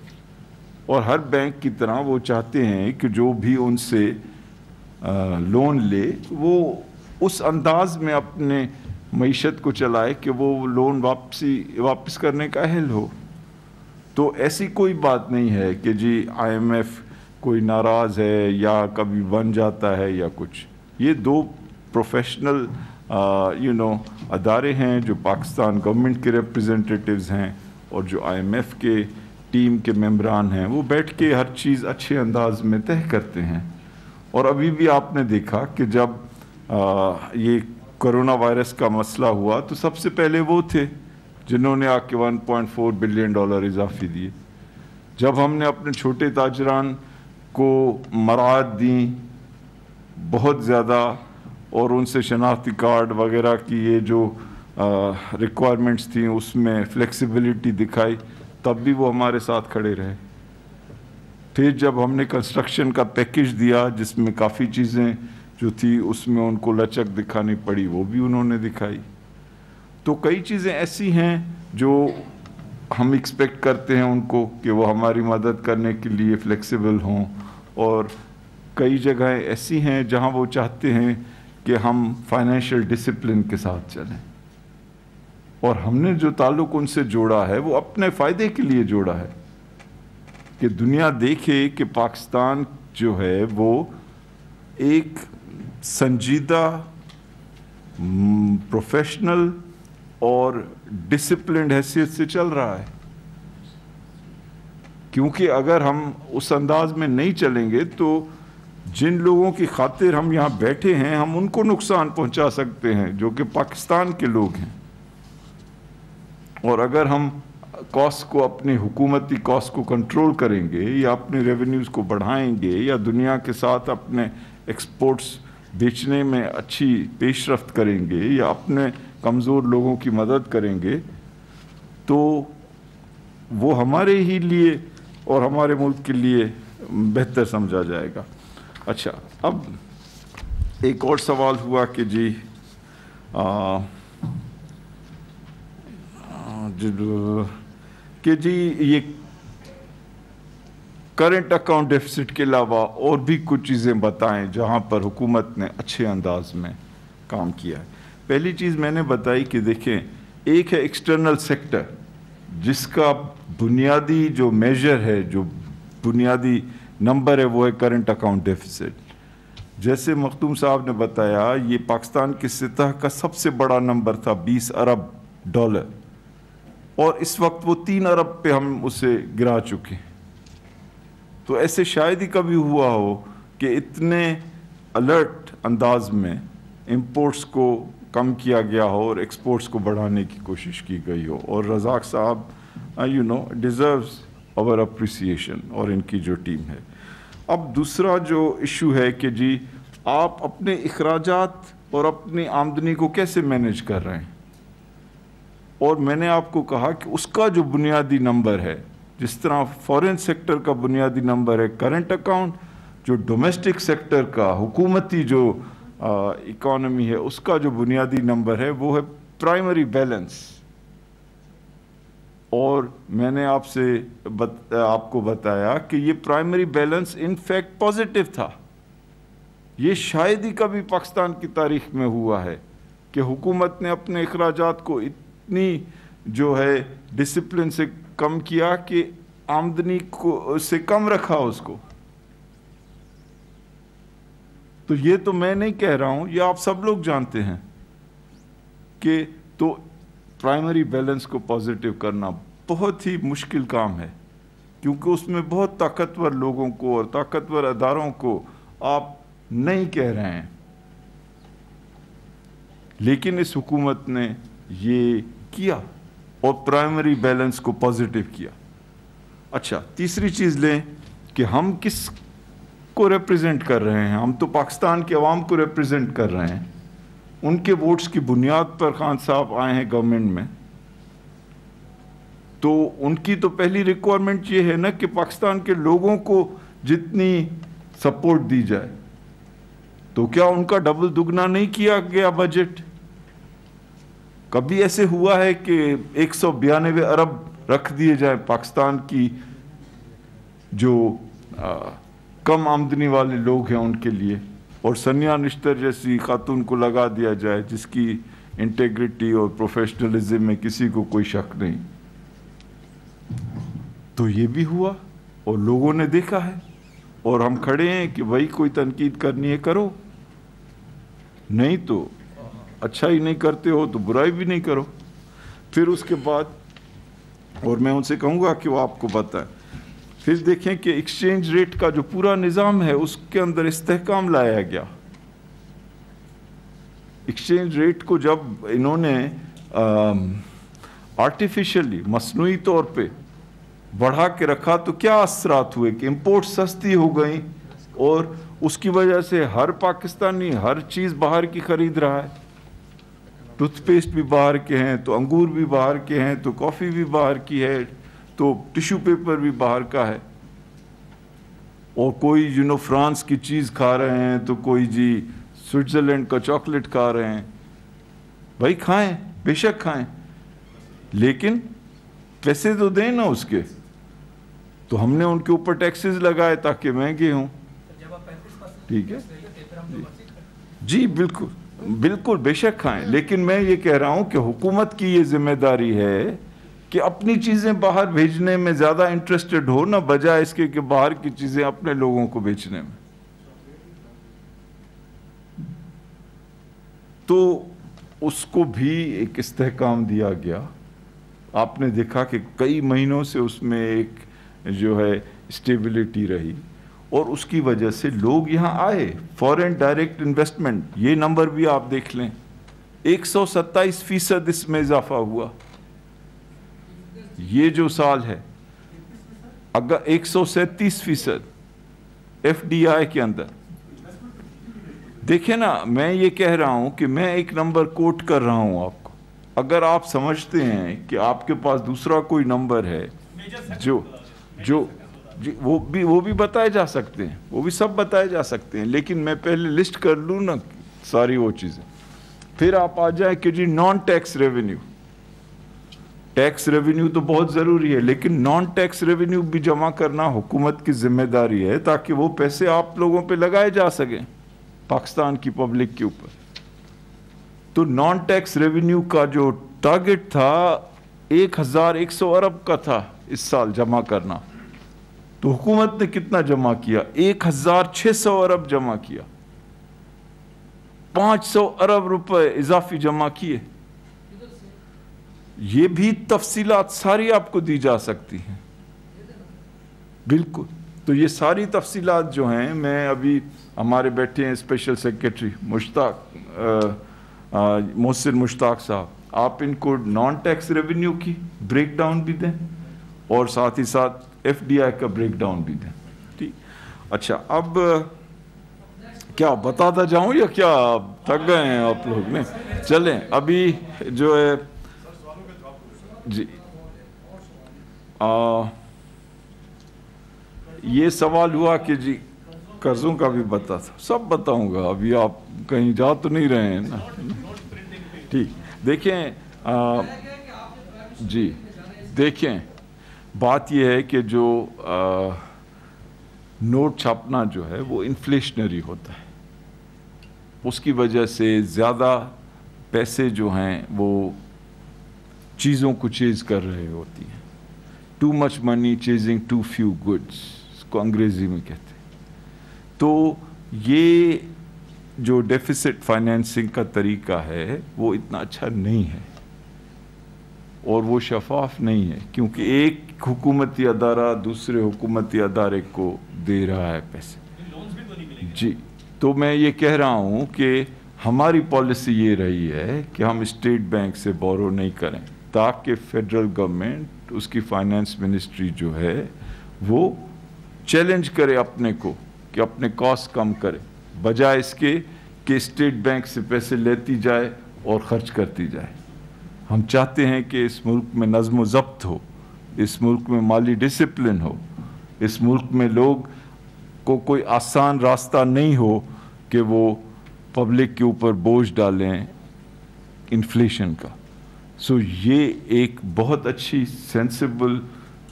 [SPEAKER 1] और हर बैंक की तरह वो चाहते हैं कि जो भी उनसे लोन ले वो उस अंदाज में अपने मईशत को चलाए कि वो लोन वापस करने का अहल हो। तो ऐसी कोई बात नहीं है कि जी IMF कोई नाराज़ है या कभी बन जाता है या कुछ। ये दो प्रोफेशनल अदारे हैं जो पाकिस्तान गवर्नमेंट के रिप्रेजेंटेटिव्स हैं और जो IMF के टीम के मेंबरान हैं, वो बैठ के हर चीज़ अच्छे अंदाज में तय करते हैं। और अभी भी आपने देखा कि जब ये कोरोना वायरस का मसला हुआ तो सबसे पहले वो थे जिन्होंने आके $1.4 बिलियन इजाफी दिए। जब हमने अपने छोटे ताजरान को मराद दी बहुत ज़्यादा और उनसे शनाख्ती कार्ड वगैरह की ये जो रिक्वायरमेंट्स थी उसमें फ्लेक्सिबिलिटी दिखाई, तब भी वो हमारे साथ खड़े रहे। फिर जब हमने कंस्ट्रक्शन का पैकेज दिया जिसमें काफ़ी चीज़ें जो थी उसमें उनको लचक दिखानी पड़ी, वो भी उन्होंने दिखाई। तो कई चीज़ें ऐसी हैं जो हम एक्सपेक्ट करते हैं उनको कि वो हमारी मदद करने के लिए फ्लेक्सिबल हों और कई जगहें ऐसी हैं जहां वो चाहते हैं कि हम फाइनेंशियल डिसिप्लिन के साथ चलें और हमने जो ताल्लुक़ उनसे जोड़ा है वो अपने फ़ायदे के लिए जोड़ा है कि दुनिया देखे कि पाकिस्तान जो है वो एक संजीदा प्रोफेशनल और डिसिप्लिन्ड हैसियत से चल रहा है। क्योंकि अगर हम उस अंदाज में नहीं चलेंगे तो जिन लोगों की खातिर हम यहाँ बैठे हैं हम उनको नुकसान पहुँचा सकते हैं जो कि पाकिस्तान के लोग हैं। और अगर हम कॉस्ट को अपनी हुकूमती कॉस्ट को कंट्रोल करेंगे या अपने रेवेन्यूज़ को बढ़ाएंगे या दुनिया के साथ अपने एक्सपोर्ट्स बेचने में अच्छी पेशरफ्त करेंगे या अपने कमज़ोर लोगों की मदद करेंगे तो वो हमारे ही लिए और हमारे मुल्क के लिए बेहतर समझा जाएगा। अच्छा, अब एक और सवाल हुआ कि जी ये करंट अकाउंट डेफिसिट के अलावा और भी कुछ चीज़ें बताएं जहां पर हुकूमत ने अच्छे अंदाज में काम किया है। पहली चीज़ मैंने बताई कि देखें, एक है एक्सटर्नल सेक्टर, जिसका बुनियादी जो मेजर है, जो बुनियादी नंबर है, वो है करंट अकाउंट डेफिसिट। जैसे मखदूम साहब ने बताया, ये पाकिस्तान की सतह का सबसे बड़ा नंबर था, 20 अरब डॉलर, और इस वक्त वो 3 अरब पे हम उसे गिरा चुके हैं। तो ऐसे शायद ही कभी हुआ हो कि इतने अलर्ट अंदाज में इंपोर्ट्स को कम किया गया हो और एक्सपोर्ट्स को बढ़ाने की कोशिश की गई हो। और रज़ाक साहब डिज़र्व्स आवर अप्रिसिएशन, और इनकी जो टीम है। अब दूसरा जो इशू है कि जी आप अपने अखराजात और अपनी आमदनी को कैसे मैनेज कर रहे हैं, और मैंने आपको कहा कि उसका जो बुनियादी नंबर है, जिस तरह फॉरेन सेक्टर का बुनियादी नंबर है करंट अकाउंट, जो डोमेस्टिक सेक्टर का हुकूमती जो इकॉनमी है उसका जो बुनियादी नंबर है वो है प्राइमरी बैलेंस। और मैंने आपको बताया कि ये प्राइमरी बैलेंस इनफैक्ट पॉजिटिव था। ये शायद ही कभी पाकिस्तान की तारीख में हुआ है कि हुकूमत ने अपने अखराजात को इतनी जो है डिसिप्लिन से कम किया कि आमदनी को से कम रखा उसको। तो ये तो मैं नहीं कह रहा हूं, ये आप सब लोग जानते हैं कि तो प्राइमरी बैलेंस को पॉजिटिव करना बहुत ही मुश्किल काम है, क्योंकि उसमें बहुत ताकतवर लोगों को और ताकतवर अदारों को आप नहीं कह रहे हैं, लेकिन इस हुकूमत ने ये किया और प्राइमरी बैलेंस को पॉजिटिव किया। अच्छा, तीसरी चीज़ लें कि हम किस को रिप्रेजेंट कर रहे हैं। हम तो पाकिस्तान के अवाम को रिप्रेजेंट कर रहे हैं। उनके वोट्स की बुनियाद पर खान साहब आए हैं गवर्नमेंट में, तो उनकी तो पहली रिक्वायरमेंट ये है ना कि पाकिस्तान के लोगों को जितनी सपोर्ट दी जाए, तो क्या उनका डबल दुगना नहीं किया गया बजट? कभी ऐसे हुआ है कि 192 अरब रख दिए जाए पाकिस्तान की जो कम आमदनी वाले लोग हैं उनके लिए, और सनिया निश्तर जैसी खातून को लगा दिया जाए जिसकी इंटेग्रिटी और प्रोफेशनलिज्म में किसी को कोई शक नहीं? तो ये भी हुआ और लोगों ने देखा है, और हम खड़े हैं कि भाई कोई तनकीद करनी है करो, नहीं तो अच्छा ही नहीं करते हो तो बुराई भी नहीं करो। फिर उसके बाद, और मैं उनसे कहूँगा कि वो आपको बताएं, फिर देखें कि एक्सचेंज रेट का जो पूरा निज़ाम है उसके अंदर इस्तेहकाम लाया गया। एक्सचेंज रेट को जब इन्होंने आर्टिफिशियली मसनूई तौर पे बढ़ा के रखा तो क्या असरात हुए कि इंपोर्ट सस्ती हो गई, और उसकी वजह से हर पाकिस्तानी हर चीज़ बाहर की खरीद रहा है। टूथपेस्ट भी बाहर के हैं, तो अंगूर भी बाहर के हैं, तो कॉफ़ी भी बाहर की है, तो टिश्यू पेपर भी बाहर का है, और कोई फ्रांस की चीज़ खा रहे हैं, तो कोई जी स्विट्ज़रलैंड का चॉकलेट खा रहे हैं। भाई खाएं, बेशक खाएं, लेकिन पैसे तो दें ना उसके। तो हमने उनके ऊपर टैक्सेस लगाए ताकि महंगे हों, ठीक है जी, बिल्कुल बिल्कुल बेशक खाएं, लेकिन मैं ये कह रहा हूं कि हुकूमत की ये जिम्मेदारी है कि अपनी चीज़ें बाहर भेजने में ज़्यादा इंटरेस्टेड हो ना, बजाय इसके कि बाहर की चीज़ें अपने लोगों को बेचने में। तो उसको भी एक इस्तेहकाम दिया गया। आपने देखा कि कई महीनों से उसमें एक जो है स्टेबिलिटी रही, और उसकी वजह से लोग यहाँ आए। फॉरेन डायरेक्ट इन्वेस्टमेंट, ये नंबर भी आप देख लें, 127% इसमें इजाफा हुआ ये जो साल है। अगर 137% FDI के अंदर देखें ना, मैं ये कह रहा हूं कि मैं एक नंबर कोट कर रहा हूं आपको। अगर आप समझते हैं कि आपके पास दूसरा कोई नंबर है जो जो جی وہ بھی بتائے جا سکتے ہیں, وہ بھی سب بتائے جا سکتے ہیں, لیکن میں پہلے لسٹ کر لوں نا ساری وہ چیزیں. پھر آپ آ جائیں کہ جی non tax revenue. Tax revenue تو بہت ضروری ہے, لیکن نان ٹیکس ریونیو بھی جمع کرنا حکومت کی ذمہ داری ہے, تاکہ وہ پیسے آپ لوگوں پہ لگائے جا سکیں پاکستان کی پبلک کے اوپر. تو نان ٹیکس ریونیو کا جو ٹارگٹ تھا 1100 ارب کا تھا اس سال جمع کرنا, تو حکومت نے کتنا جمع کیا؟ 1600 ارب جمع کیا, 500 ارب روپے اضافی جمع کیے. یہ بھی تفصیلات ساری آپ کو دی جا سکتی ہیں. بالکل. تو یہ ساری تفصیلات جو ہیں, میں ابھی ہمارے بیٹھے ہیں اسپیشل سیکریٹری محسن مشتاق صاحب, آپ ان کو نان ٹیکس ریونیو کی بریک ڈاؤن بھی دیں اور ساتھ ہی ساتھ ایف ڈی آئی کا بریک ڈاؤن بھی دیں. ٹھیک. اچھا, اب کیا بتاتا جاؤں یا کیا تھک گئے ہیں آپ لوگ نے؟ چلیں ابھی جو ہے جی یہ سوال ہوا کہ جی قرضوں کا بھی بتا تھا, سب بتاؤں گا. ابھی آپ کہیں جا تو نہیں رہے ہیں نا؟ ٹھیک. دیکھیں جی دیکھیں, بات یہ ہے کہ جو نوٹ چھاپنا جو ہے وہ انفلیشنری ہوتا ہے, اس کی وجہ سے زیادہ پیسے جو ہیں وہ چیزوں کو چیز کر رہے ہوتی ہیں. Too much money chasing too few goods, اس کو انگریزی میں کہتے ہیں. تو یہ جو ڈیفیسٹ فائنینسنگ کا طریقہ ہے وہ اتنا اچھا نہیں ہے اور وہ شفاف نہیں ہے, کیونکہ ایک حکومتی ادارہ دوسرے حکومتی ادارے کو دے رہا ہے پیسے. جی, تو میں یہ کہہ رہا ہوں کہ ہماری پالیسی یہ رہی ہے کہ ہم اسٹیٹ بینک سے بورو نہیں کریں, تاکہ فیڈرل گورنمنٹ, اس کی فائنانس منسٹری جو ہے وہ چیلنج کرے اپنے کو کہ اپنے کاسٹ کم کرے, بجائے اس کے کہ اسٹیٹ بینک سے پیسے لیتی جائے اور خرچ کرتی جائے. ہم چاہتے ہیں کہ اس ملک میں نظم و ضبط ہو, اس ملک میں مالی ڈسپلن ہو, اس ملک میں لوگ کو کوئی آسان راستہ نہیں ہو کہ وہ پبلک کے اوپر بوجھ ڈالیں انفلیشن کا. سو یہ ایک بہت اچھی سینسیبل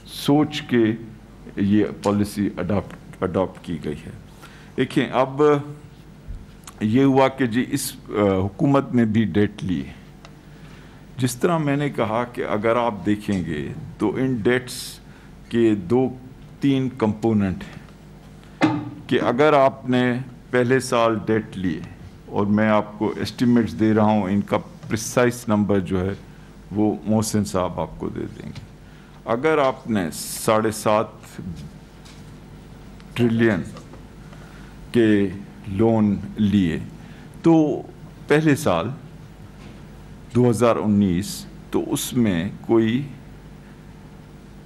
[SPEAKER 1] سوچ کے یہ پالیسی اڈاپٹ کی گئی ہے. دیکھیں اب یہ ہوا کہ جی اس حکومت نے بھی ڈیٹ لی ہے. جس طرح میں نے کہا کہ اگر آپ دیکھیں گے تو ان ڈیٹس کے 2-3 کمپوننٹ ہیں, کہ اگر آپ نے پہلے سال ڈیٹ لیے, اور میں آپ کو ایسٹیمیٹس دے رہا ہوں, ان کا پریسائز نمبر جو ہے وہ محسن صاحب آپ کو دے دیں گے. اگر آپ نے 7.5 ٹریلین کے لون لیے تو پہلے سال 2019, تو اس میں کوئی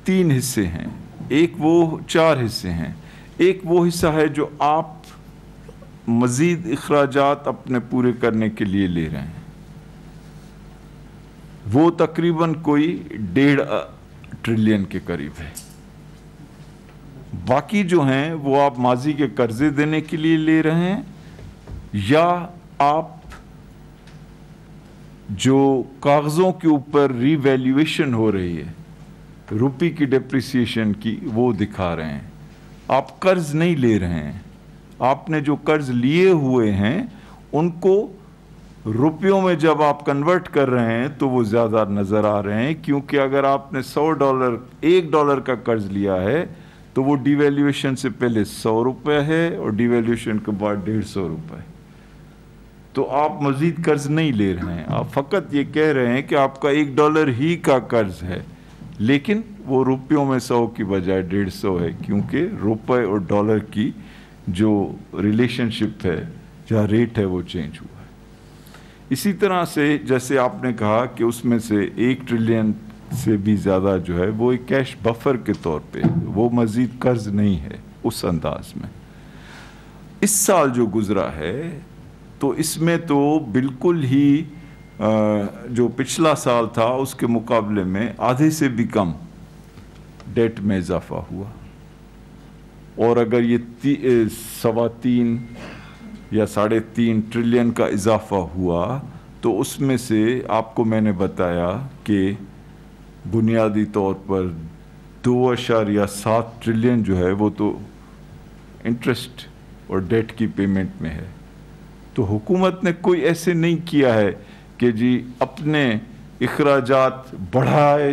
[SPEAKER 1] 3 حصے ہیں, ایک وہ 4 حصے ہیں. ایک وہ حصہ ہے جو آپ مزید اخراجات اپنے پورے کرنے کے لیے لے رہے ہیں, وہ تقریباً کوئی 1.5 ٹریلین کے قریب ہے. باقی جو ہیں وہ آپ ماضی کے قرضے دینے کے لیے لے رہے ہیں, یا آپ جو کاغذوں کے اوپر ری ویلیویشن ہو رہی ہے, روپی کی ڈیپریسیشن کی, وہ دکھا رہے ہیں. آپ قرض نہیں لے رہے ہیں. آپ نے جو قرض لیے ہوئے ہیں ان کو روپیوں میں جب آپ کنورٹ کر رہے ہیں تو وہ زیادہ نظر آ رہے ہیں, کیونکہ اگر آپ نے $100 کا قرض لیا ہے تو وہ ڈی ویلیویشن سے پہلے 100 روپے ہے اور ڈی ویلیویشن کے بعد 150 روپے. تو آپ مزید قرض نہیں لے رہے ہیں, آپ فقط یہ کہہ رہے ہیں کہ آپ کا $1 ہی کا قرض ہے, لیکن وہ روپیوں میں 100 کی بجائے 150 ہے, کیونکہ روپے اور ڈالر کی جو ریلیشن شپ ہے یا ریٹ ہے وہ چینج ہوا ہے. اسی طرح سے جیسے آپ نے کہا کہ اس میں سے 1 ٹریلین سے بھی زیادہ جو ہے وہ ایک کیش بفر کے طور پہ, وہ مزید قرض نہیں ہے اس انداز میں. اس سال جو گزرا ہے تو اس میں تو بالکل ہی جو پچھلا سال تھا اس کے مقابلے میں آدھے سے بھی کم ڈیٹ میں اضافہ ہوا. और अगर ये 3.25 या 3.5 ट्रिलियन का इजाफा हुआ तो उसमें से आपको मैंने बताया कि बुनियादी तौर पर 2.7 ट्रिलियन जो है वो तो इंटरेस्ट और डेट की पेमेंट में है। तो हुकूमत ने कोई ऐसे नहीं किया है कि जी अपने इखराजात बढ़ाए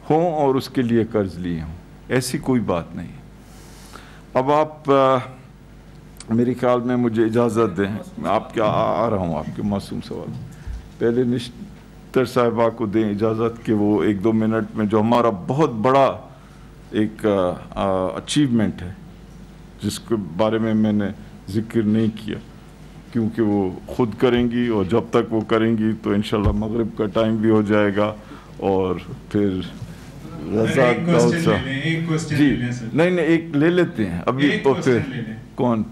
[SPEAKER 1] हों और उसके लिए कर्ज लिए हों, ऐसी कोई बात नहीं। अब आप मेरे ख्याल में मुझे इजाज़त दें, मैं आपके आ रहा हूँ आपके मासूम सवाल। पहले निश्तर साहिबा को दें इजाज़त कि वो 1-2 मिनट में जो हमारा बहुत बड़ा एक अचीवमेंट है जिसके बारे में मैंने जिक्र नहीं किया क्योंकि वो खुद करेंगी और जब तक वो करेंगी तो इंशाल्लाह मगरिब का टाइम भी हो जाएगा और फिर रज़ाक दाऊद साहब जी नहीं एक ले लेते हैं अभी तो फिर कौन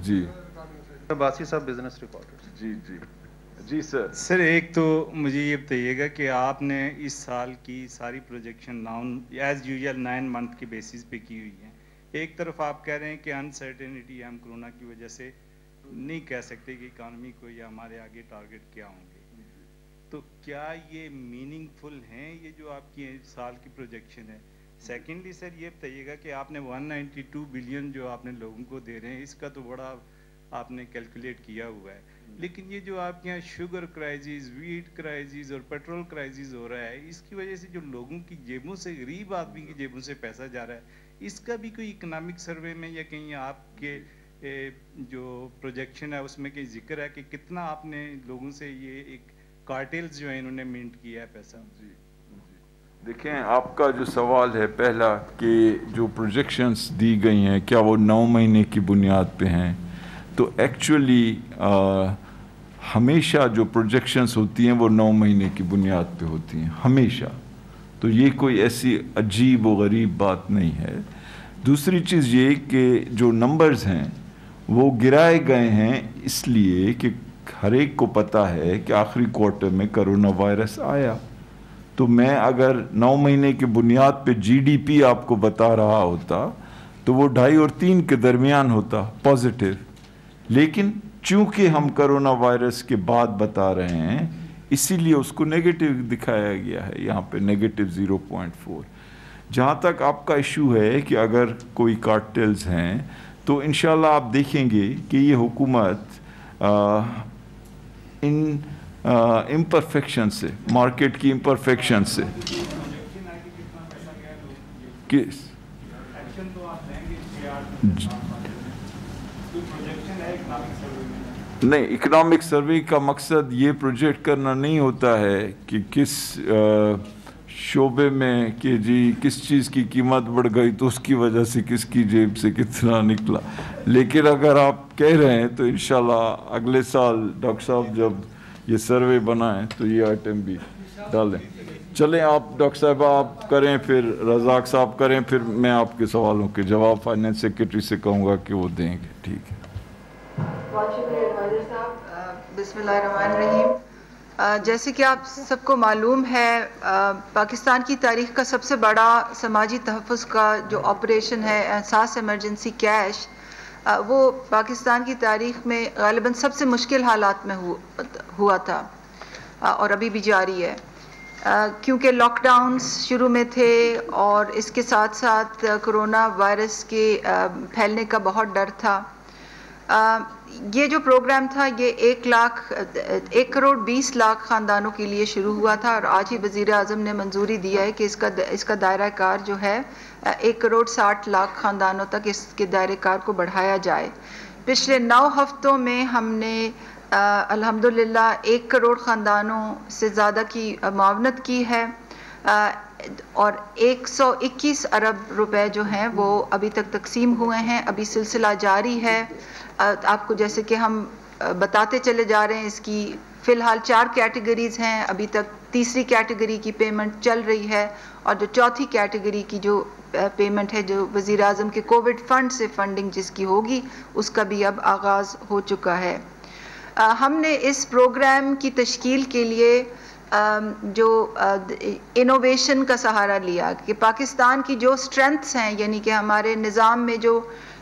[SPEAKER 1] जी
[SPEAKER 6] बासी साहब बिजनेस रिपोर्टर।
[SPEAKER 1] जी जी जी
[SPEAKER 16] सर एक तो मुझे ये बताइएगा कि आपने इस साल की सारी प्रोजेक्शन एज यूजुअल 9 मंथ के बेसिस पे की हुई है। एक तरफ आप कह रहे हैं कि अनसर्टेनिटी हम कोरोना की वजह से नहीं कह सकते कि इकानमी को या हमारे आगे टारगेट क्या होंगे, तो क्या ये मीनिंगफुल हैं ये जो आपकी साल की प्रोजेक्शन है? सेकेंडली सर ये बताइएगा कि आपने 192 बिलियन जो आपने लोगों को दे रहे हैं इसका तो बड़ा आपने कैलकुलेट किया हुआ है, लेकिन ये जो आपके यहाँ शुगर क्राइसिस, वीट क्राइसिस और पेट्रोल क्राइसिस हो रहा है इसकी वजह से जो लोगों की जेबों से, गरीब आदमी की जेबों से पैसा जा रहा है, इसका भी कोई इकोनॉमिक सर्वे में या कहीं आपके जो प्रोजेक्शन है उसमें कहीं जिक्र है कि कितना आपने लोगों से ये एक कार्टेल्स जो है इन्होंने मिंट किया है पैसा?
[SPEAKER 1] जी देखें, आपका जो सवाल है पहला कि जो प्रोजेक्शंस दी गई हैं क्या वो 9 महीने की बुनियाद पे हैं, तो एक्चुअली हमेशा जो प्रोजेक्शंस होती हैं वो 9 महीने की बुनियाद पे होती हैं हमेशा, तो ये कोई ऐसी अजीब व गरीब बात नहीं है। दूसरी चीज़ ये कि जो नंबर्स हैं वो गिराए गए हैं इसलिए कि हर एक को पता है कि आखिरी क्वार्टर में कोरोना वायरस आया, तो मैं अगर 9 महीने की बुनियाद पे जीडीपी आपको बता रहा होता तो वो 2.5 और 3 के दरमियान होता पॉजिटिव, लेकिन चूंकि हम कोरोना वायरस के बाद बता रहे हैं इसीलिए उसको नेगेटिव दिखाया गया है यहाँ पे -0.4। जहाँ तक आपका इशू है कि अगर कोई कार्टेल्स हैं तो इंशाल्लाह आप देखेंगे कि ये हुकूमत इन इम्परफेक्शन से, मार्केट की इम्परफेक्शन से किस नहीं, इकोनॉमिक सर्वे का मकसद ये प्रोजेक्ट करना नहीं होता है कि किस शोबे में कि जी किस चीज़ की कीमत बढ़ गई तो उसकी वजह से किसकी जेब से कितना निकला, लेकिन अगर आप कह रहे हैं तो इंशाल्लाह अगले साल डॉक्टर साहब जब ये सर्वे बनाएं तो ये आइटम भी डालें। चलें आप डॉक्टर साहब आप करें, फिर रज़ाक साहब करें, फिर मैं आपके सवालों के जवाब फाइनेंस सेक्रेटरी से कहूँगा कि वो देंगे। ठीक है,
[SPEAKER 5] बहुत शुक्रिया एडवाइज़र साहब। बिस्मिल्लाहिर्रहमानिर्रहीम। जैसे कि आप सबको मालूम है पाकिस्तान की तारीख़ का सबसे बड़ा समाजी तहफ़्फ़ुज़ का जो ऑपरेशन है एहसास इमरजेंसी कैश, वो पाकिस्तान की तारीख़ में ग़ालिबन सबसे मुश्किल हालात में हुआ था और अभी भी जारी है, क्योंकि लॉकडाउन्स शुरू में थे और इसके साथ साथ कोरोना वायरस के फैलने का बहुत डर था। ये जो प्रोग्राम था ये 1 करोड़ 20 लाख ख़ानदानों के लिए शुरू हुआ था और आज ही वज़ीर आज़म ने मंजूरी दिया है कि इसका दायरा कार जो है 1 करोड़ 60 लाख ख़ानदानों तक इसके दायरे कार को बढ़ाया जाए। पिछले 9 हफ्तों में हमने अल्हम्दुलिल्लाह 1 करोड़ ख़ानदानों से ज़्यादा की मुआवनत की है और 121 अरब रुपए जो हैं वो अभी तक तकसीम हुए हैं, अभी सिलसिला जारी है। आपको जैसे कि हम बताते चले जा रहे हैं, इसकी फ़िलहाल 4 कैटेगरीज़ हैं, अभी तक तीसरी कैटेगरी की पेमेंट चल रही है और जो चौथी कैटेगरी की जो पेमेंट है जो वज़ीर आज़म के कोविड फ़ंड से फंडिंग जिसकी होगी उसका भी अब आगाज़ हो चुका है। हमने इस प्रोग्राम की तश्कील के लिए جو انوویشن کا سہارا لیا کہ پاکستان کی جو اسٹرینتھس ہیں، یعنی کہ ہمارے نظام میں جو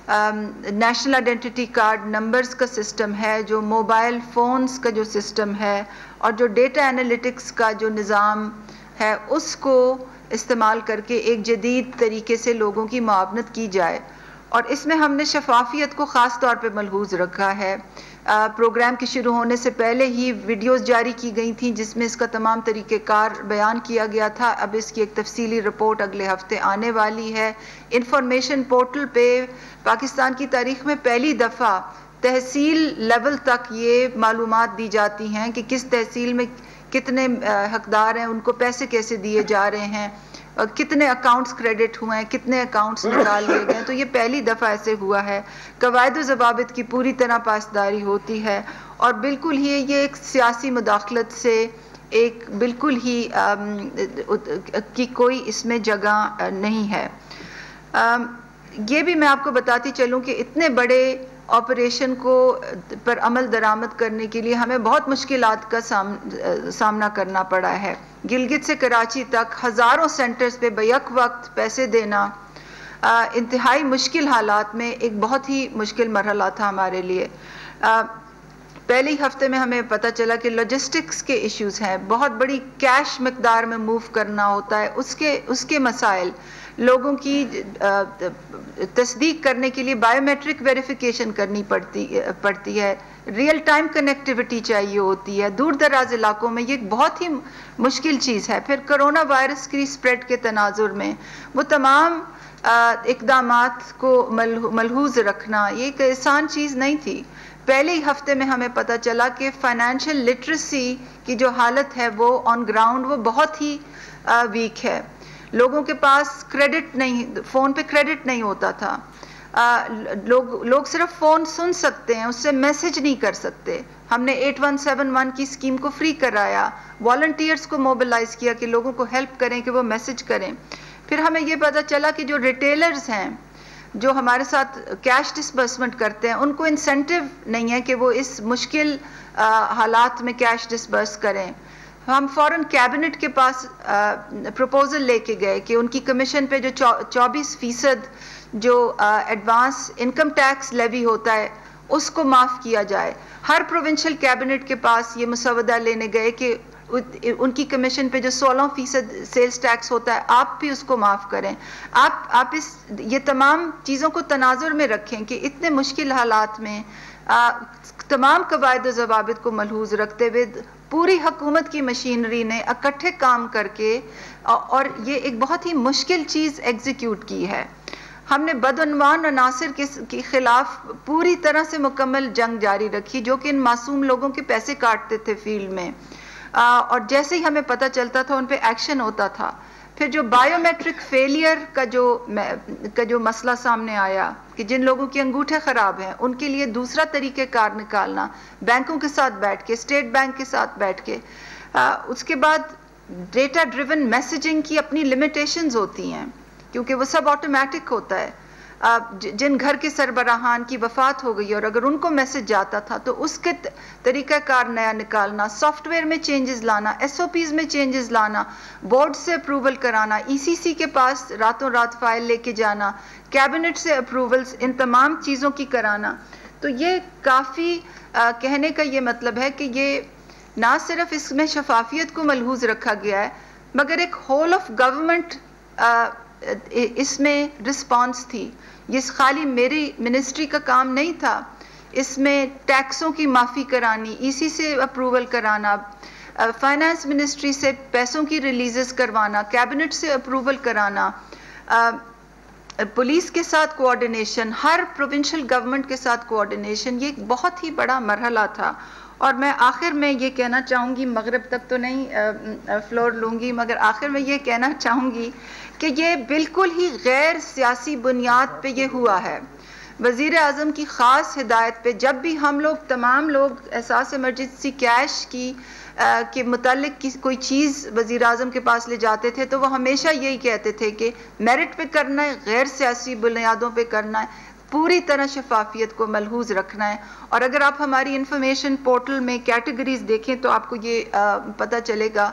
[SPEAKER 5] نیشنل آئیڈینٹی کارڈ نمبرز کا سسٹم ہے، جو موبائل فونز کا جو سسٹم ہے، اور جو ڈیٹا انالیٹکس کا جو نظام ہے، اس کو استعمال کر کے ایک جدید طریقے سے لوگوں کی معاونت کی جائے. اور اس میں ہم نے شفافیت کو خاص طور پہ ملحوظ رکھا ہے. پروگرام کے شروع ہونے سے پہلے ہی ویڈیوز جاری کی گئی تھیں جس میں اس کا تمام طریقہ کار بیان کیا گیا تھا. اب اس کی ایک تفصیلی رپورٹ اگلے ہفتے آنے والی ہے. انفارمیشن پورٹل پہ پاکستان کی تاریخ میں پہلی دفعہ تحصیل لیول تک یہ معلومات دی جاتی ہیں کہ کس تحصیل میں کتنے حقدار ہیں، ان کو پیسے کیسے دیے جا رہے ہیں، کتنے اکاؤنٹس کریڈٹ ہوئے ہیں، کتنے اکاؤنٹس نکال لیے گئے. تو یہ پہلی دفعہ ایسے ہوا ہے. قواعد و ضوابط کی پوری طرح پاسداری ہوتی ہے، اور بالکل ہی یہ ایک سیاسی مداخلت سے ایک بالکل ہی کی کوئی اس میں جگہ نہیں ہے. یہ بھی میں آپ کو بتاتی چلوں کہ اتنے بڑے آپریشن کو پر عمل درآمد کرنے کے لیے ہمیں بہت مشکلات کا سامنا کرنا پڑا ہے. گلگت سے کراچی تک ہزاروں سینٹرز پہ بیک وقت پیسے دینا انتہائی مشکل حالات میں ایک بہت ہی مشکل مرحلہ تھا ہمارے لیے. پہلے ہی ہفتے میں ہمیں پتہ چلا کہ لاجسٹکس کے ایشوز ہیں، بہت بڑی کیش مقدار میں موو کرنا ہوتا ہے، اس کے مسائل، لوگوں کی تصدیق کرنے کے لیے بائیو میٹرک ویریفیکیشن کرنی پڑتی ہے، ریئل ٹائم کنیکٹیوٹی چاہیے ہوتی ہے. دور دراز علاقوں میں یہ ایک بہت ہی مشکل چیز ہے. پھر کرونا وائرس کی اسپریڈ کے تناظر میں وہ تمام اقدامات کو ملحوظ رکھنا یہ ایک آسان چیز نہیں تھی. پہلے ہی ہفتے میں ہمیں پتہ چلا کہ فائنینشیل لٹریسی کی جو حالت ہے وہ آن گراؤنڈ وہ بہت ہی ویک ہے. لوگوں کے پاس کریڈٹ نہیں، فون پہ کریڈٹ نہیں ہوتا تھا. لوگ صرف فون سن سکتے ہیں، اس سے میسج نہیں کر سکتے. ہم نے 8171 کی اسکیم کو فری کرایا، والنٹیئرز کو موبلائز کیا کہ لوگوں کو ہیلپ کریں کہ وہ میسج کریں. پھر ہمیں یہ پتہ چلا کہ جو ریٹیلرز ہیں جو ہمارے ساتھ کیش ڈسبرسمنٹ کرتے ہیں ان کو انسینٹیو نہیں ہے کہ وہ اس مشکل حالات میں کیش ڈسبرس کریں. ہم فوراً کیبنٹ کے پاس پروپوزل لے کے گئے کہ ان کی کمیشن پہ جو 24% جو ایڈوانس انکم ٹیکس لیوی ہوتا ہے اس کو معاف کیا جائے. ہر پروونشل کیبنٹ کے پاس یہ مسودہ لینے گئے کہ ان کی کمیشن پہ جو 16% سیلز ٹیکس ہوتا ہے آپ بھی اس کو معاف کریں. آپ یہ تمام چیزوں کو تناظر میں رکھیں کہ اتنے مشکل حالات میں تمام قواعد و ضوابط کو ملحوظ رکھتے ہوئے پوری حکومت کی مشینری نے اکٹھے کام کر کے اور یہ ایک بہت ہی مشکل چیز ایگزیکیوٹ کی ہے. ہم نے بدعنوان عناصر کے خلاف پوری طرح سے مکمل جنگ جاری رکھی جو کہ ان معصوم لوگوں کے پیسے کاٹتے تھے فیلڈ میں، اور جیسے ہی ہمیں پتہ چلتا تھا ان پہ ایکشن ہوتا تھا. پھر جو بائیو میٹرک فیلئر کا جو مسئلہ سامنے آیا کہ جن لوگوں کے انگوٹھے خراب ہیں ان کے لیے دوسرا طریقہ کار نکالنا، بینکوں کے ساتھ بیٹھ کے، اسٹیٹ بینک کے ساتھ بیٹھ کے. اس کے بعد ڈیٹا ڈریون میسیجنگ کی اپنی لمیٹیشنز ہوتی ہیں کیونکہ وہ سب آٹومیٹک ہوتا ہے. جن گھر کے سربراہان کی وفات ہو گئی اور اگر ان کو میسج جاتا تھا تو اس کے طریقہ کار نیا نکالنا، سافٹ ویئر میں چینجز لانا، SOPs میں چینجز لانا، بورڈ سے اپروول کرانا، ECC کے پاس راتوں رات فائل لے کے جانا، کیبنٹ سے اپروولز، ان تمام چیزوں کی کرانا. تو یہ کافی کہنے کا یہ مطلب ہے کہ یہ نہ صرف اس میں شفافیت کو ملحوظ رکھا گیا ہے مگر ایک ہول آف گورنمنٹ اس میں رسپانس تھی. یہ خالی میری منسٹری کا کام نہیں تھا، اس میں ٹیکسوں کی معافی کرانی، EC سے اپروول کرانا، فائنانس منسٹری سے پیسوں کی ریلیزز کروانا، کیبنٹ سے اپروول کرانا، پولیس کے ساتھ کوآرڈینیشن، ہر پروونشل گورنمنٹ کے ساتھ کوآرڈینیشن. یہ ایک بہت ہی بڑا مرحلہ تھا. اور میں آخر میں یہ کہنا چاہوں گی، مغرب تک تو نہیں فلور لوں گی، مگر آخر میں یہ کہنا چاہوں گی کہ یہ بالکل ہی غیر سیاسی بنیاد پہ یہ ہوا ہے. وزیر اعظم کی خاص ہدایت پہ جب بھی ہم لوگ تمام لوگ احساس ایمرجنسی کیش کے متعلق کوئی چیز وزیر اعظم کے پاس لے جاتے تھے تو وہ ہمیشہ یہی کہتے تھے کہ میرٹ پہ کرنا ہے، غیر سیاسی بنیادوں پہ کرنا ہے.
[SPEAKER 17] पूरी तरह शफाफियत को मलहूज रखना है। और अगर आप हमारी इंफॉर्मेशन पोर्टल में कैटेगरीज देखें तो आपको ये पता चलेगा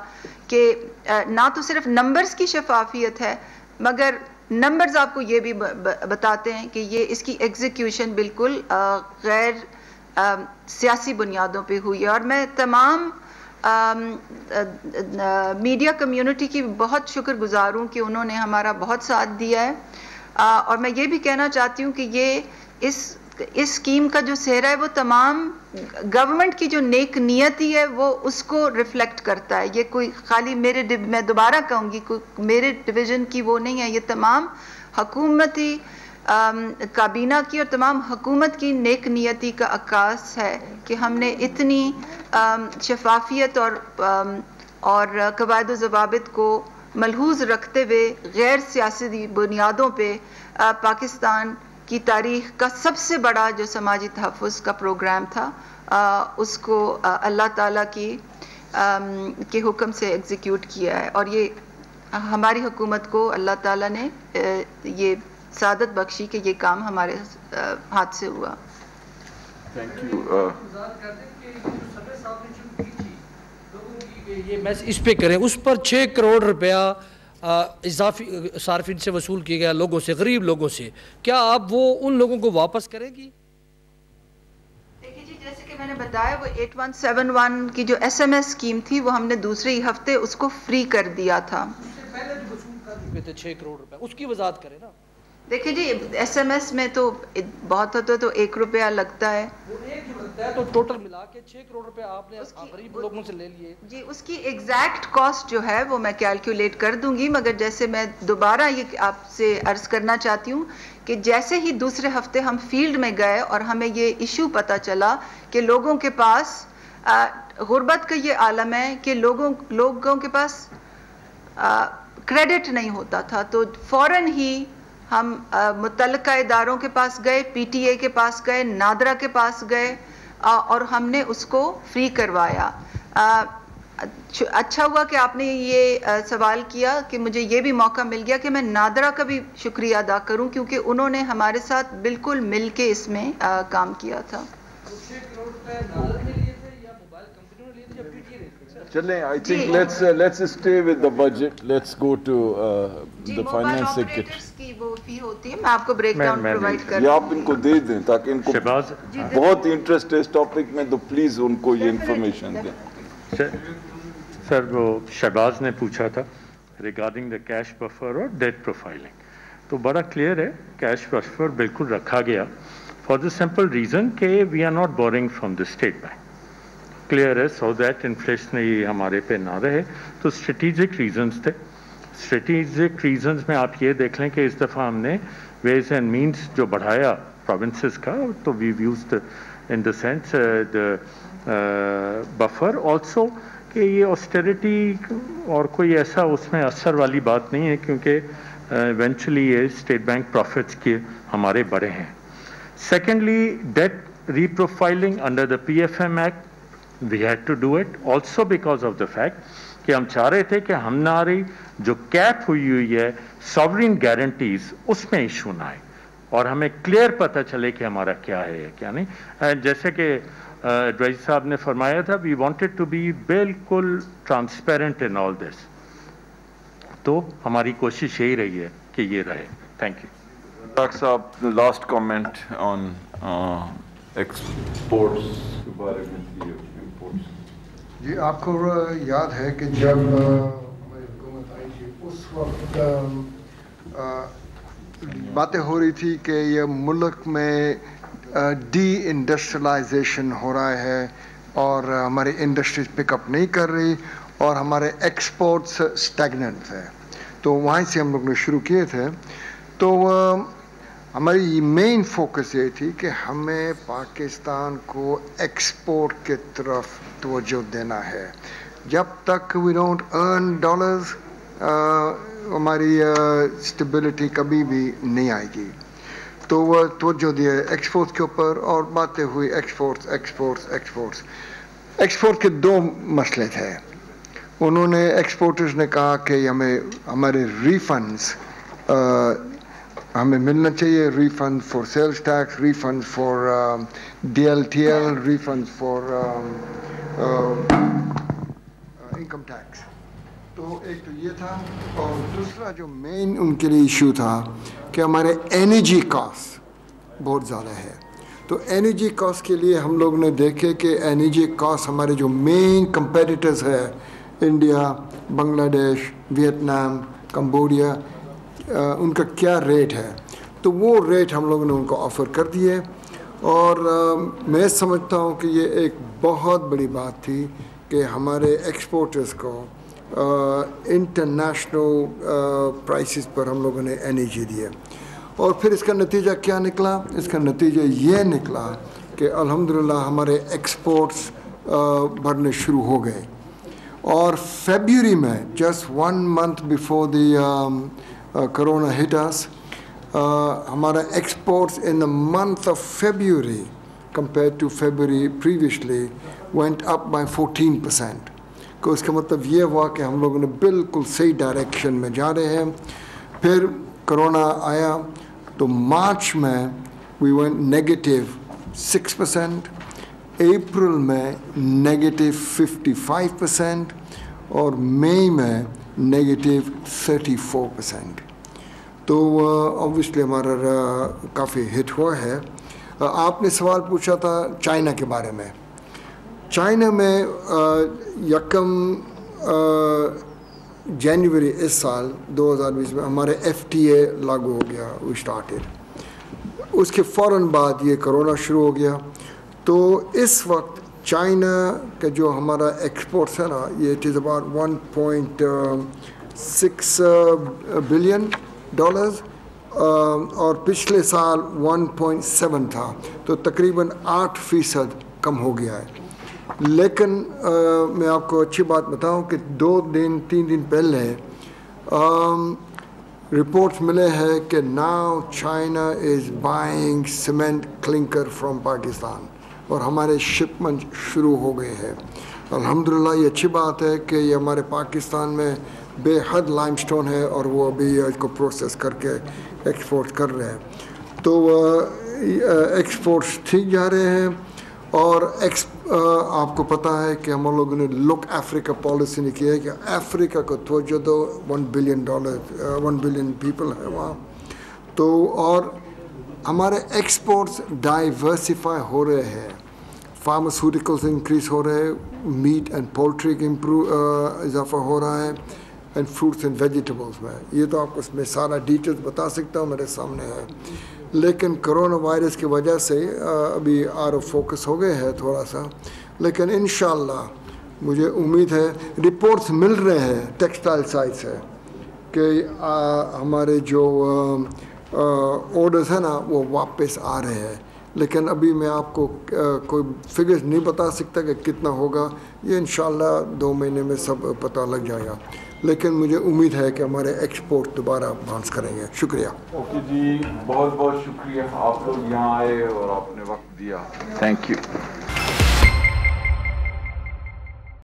[SPEAKER 17] कि ना तो सिर्फ नंबर्स की शफाफियत है, मगर नंबर्स आपको ये भी बताते हैं कि ये इसकी एग्जीक्यूशन बिल्कुल गैर सियासी बुनियादों पे हुई है। और मैं तमाम मीडिया कम्युनिटी की बहुत शुक्रगुजार हूँ कि उन्होंने हमारा बहुत साथ दिया है। और मैं ये भी कहना चाहती हूँ कि ये इस स्कीम का जो सेहरा है वो तमाम गवर्नमेंट की जो नेक नियति है वो उसको रिफ्लेक्ट करता है। ये कोई खाली मैं दोबारा कहूँगी मेरे डिवीज़न की वो नहीं है, ये तमाम हुकूमती काबीना की और तमाम हुकूमत की नेक नियति का अक्कास है कि हमने इतनी शफाफियत और कवायद व ज़वाबित को मलहूज रखते हुए गैर सियासी बुनियादों पे पाकिस्तान की तारीख का सबसे बड़ा जो समाजी तहफ़्फ़ुज़ का प्रोग्राम था उसको अल्लाह ताला के हुक्म से एग्जीक्यूट किया है। और ये हमारी हुकूमत को अल्लाह ताला ने ये सादत बख्शी कि ये काम हमारे हाथ से हुआ।
[SPEAKER 1] Thank you.
[SPEAKER 18] ये मैसेज इस पे करें, उस पर 6 करोड़ रुपया इजाफी सार्फिन से वसूल किया गया लोगों से, गरीब लोगों से, क्या आप वो उन लोगों को वापस करेंगी?
[SPEAKER 17] देखिए जी, जैसे कि मैंने बताया वो 8171 की जो SMS स्कीम थी वो हमने दूसरे ही हफ्ते उसको फ्री कर दिया था।
[SPEAKER 18] पहले जो वसूल कर चुके थे 6 करोड़ रुपया, उसकी वजाहत करें ना।
[SPEAKER 17] देखिए जी, SMS में तो बहुत होता तो 1 रुपया लगता है,
[SPEAKER 18] वो 1 जो लगता है, तो टोटल मिला के 6 करोड़ रुपया आपने गरीब लोगों से ले लिए
[SPEAKER 17] जी। उसकी एग्जैक्ट कॉस्ट जो है वो मैं कैलकुलेट कर दूंगी, मगर जैसे मैं दोबारा ये आपसे अर्ज करना चाहती हूँ कि जैसे ही दूसरे हफ्ते हम फील्ड में गए और हमें ये इशू पता चला कि लोगों के पास गुर्बत का ये आलम है कि लोगों के पास क्रेडिट नहीं होता था, तो फौरन ही हम मुतल्लिका इदारों के पास गए, PTA के पास गए, नादरा के पास गए और हमने उसको फ्री करवाया। अच्छा हुआ कि आपने ये सवाल किया कि मुझे ये भी मौका मिल गया कि मैं नादरा का भी शुक्रिया अदा करूं, क्योंकि उन्होंने हमारे साथ बिल्कुल मिल के इसमें काम किया था।
[SPEAKER 1] चलें, I think let's stay with the budget. Let's go to the finance secretary.
[SPEAKER 17] की वो फी होती है, मैं आपको ब्रेकडाउन प्रोवाइड कर
[SPEAKER 1] ये आप इनको दे दें ताकि इनको बहुत इंटरेस्ट है इस टॉपिक में, तो प्लीज उनको ये इंफॉर्मेशन दें।
[SPEAKER 19] सर, वो शहबाज ने पूछा था रिगार्डिंग द कैश बफर और डेट प्रोफाइलिंग, तो बड़ा क्लियर है, कैश बफर बिल्कुल रखा गया फॉर द सिंपल रीजन के we are not borrowing from the state bank, clear है, सो दैट इन्फ्लेशनरी हमारे पे ना रहे। तो स्ट्रेटेजिक रीजंस थे। स्ट्रेटेजिक रीजंस में आप ये देख लें कि इस दफ़ा हमने वेज एंड मीन्स जो बढ़ाया प्रोविंसेस का, तो we used in the sense the buffer also कि ये ऑस्टेरिटी और कोई ऐसा उसमें असर वाली बात नहीं है, क्योंकि इवेंचुअली ये स्टेट बैंक प्रॉफिट्स के हमारे बड़े हैं। Secondly, debt reprofiling under the PFM act we had to do it also because of the fact कि हम चाह रहे थे कि हमारी जो कैप हुई है सॉवरिन गारंटीज उसमें इशू ना आए और हमें क्लियर पता चले कि हमारा क्या है क्या नहीं। जैसे कि एडवाइजर साहब ने फरमाया था, वी वांटेड टू बी बिल्कुल ट्रांसपेरेंट इन ऑल दिस, तो हमारी कोशिश यही रही है कि ये रहे। Thank you.
[SPEAKER 1] डॉक्टर साहब, लास्ट कमेंट ऑन एक्सपोर्ट्स के बारे में।
[SPEAKER 20] जी, आपको याद है कि जब हमारी हुकूमत आई थी उस वक्त बातें हो रही थी कि ये मुल्क में डी इंडस्ट्रियलाइजेशन हो रहा है और हमारी इंडस्ट्रीज पिकअप नहीं कर रही और हमारे एक्सपोर्ट्स स्टैग्नेंट है, तो वहाँ से हम लोग ने शुरू किए थे। तो हमारी मेन फोकस ये थी कि हमें पाकिस्तान को एक्सपोर्ट के तरफ तवज्जो देना है। जब तक वी डोंट अर्न डॉलर्स हमारी स्टेबिलिटी कभी भी नहीं आएगी, तो वह तवज्जो दिए एक्सपोर्ट के ऊपर और बातें हुई एक्सपोर्ट के 2 मसले थे। उन्होंने एक्सपोर्टर्स ने कहा कि हमें हमारे रिफंड्स हमें मिलना चाहिए refund for sales tax, refund for DLTL, refund for income tax. तो एक तो ये था, और दूसरा जो मेन उनके लिए इशू था कि हमारे एनर्जी कॉस्ट बहुत ज़्यादा है. तो एनर्जी कॉस्ट के लिए हम लोग ने देखे कि एनर्जी कॉस्ट हमारे जो मेन कंपेटिटर्स है, इंडिया, बांग्लादेश, वियतनाम, कंबोडिया, उनका क्या रेट है. तो वो रेट हम लोगों ने उनको ऑफ़र कर दिए. और मैं समझता हूँ कि ये एक बहुत बड़ी बात थी कि हमारे एक्सपोर्टर्स को इंटरनेशनल प्राइसेस पर हम लोगों ने एनर्जी दिए. और फिर इसका नतीजा क्या निकला? इसका नतीजा ये निकला कि अल्हम्दुलिल्लाह हमारे एक्सपोर्ट्स बढ़ने शुरू हो गए. और फरवरी में, just 1 month before the corona hit us, हमारा exports in the month of February compared to February previously went up by 14%. तो इसका मतलब ये हुआ कि हम लोगों ने बिल्कुल सही डायरेक्शन में जा रहे हैं. फिर कोरोना आया तो मार्च में we went -6%, अप्रैल में -55% और मई में -34%. तो ऑब्वियसली हमारा काफ़ी हिट हुआ है. आपने सवाल पूछा था चाइना के बारे में. चाइना में यकम जनवरी इस साल 2020 में हमारे FTA लागू हो गया, वी स्टार्टेड. उसके फ़ौरन बाद ये कोरोना शुरू हो गया. तो इस वक्त चाइना का जो हमारा एक्सपोर्ट्स है ना, ये इट इज़ अबाउट $1.6 बिलियन और पिछले साल 1.7 था. तो तकरीबन 8% कम हो गया है. लेकिन मैं आपको अच्छी बात बताऊं कि 2-3 दिन पहले रिपोर्ट्स मिले हैं कि now China is buying cement clinker from Pakistan और हमारे शिपमेंट शुरू हो गए हैं. अल्हम्दुलिल्लाह ये अच्छी बात है कि ये हमारे पाकिस्तान में बेहद लाइमस्टोन है और वो अभी इसको प्रोसेस करके एक्सपोर्ट कर रहे हैं. तो एक्सपोर्ट्स ठीक जा रहे हैं. और आपको पता है कि हम लोगों ने लुक अफ्रीका पॉलिसी ने किया है कि अफ्रीका को तवज्जो दो. $1 बिलियन पीपल है वहाँ. तो और हमारे एक्सपोर्ट्स डाइवर्सिफाई हो रहे हैं. फार्मास्यूटिकल्स इंक्रीज़ हो रहे हैं, मीट एंड पोल्ट्री का इजाफा हो रहा है, एंड फ्रूट्स एंड वेजिटेबल्स में. ये तो आपको इसमें सारा डिटेल्स बता सकता हूँ, मेरे सामने है. लेकिन कोरोना वायरस की वजह से अभी आउट ऑफ फोकस हो गए हैं थोड़ा सा. लेकिन इंशाल्लाह मुझे उम्मीद है, रिपोर्ट्स मिल रहे हैं टेक्सटाइल साइड से कि हमारे जो ऑर्डर्स हैं ना वो वापस आ रहे हैं. लेकिन अभी मैं आपको कोई फिगर्स नहीं बता सकता कि कितना होगा. ये इंशाल्लाह 2 महीने में सब पता लग जाएगा. लेकिन मुझे उम्मीद है कि हमारे एक्सपोर्ट दोबारा बाउंस करेंगे. शुक्रिया.
[SPEAKER 1] ओके जी, बहुत बहुत शुक्रिया. आप लोग यहाँ आए और आपने वक्त दिया. Thank you.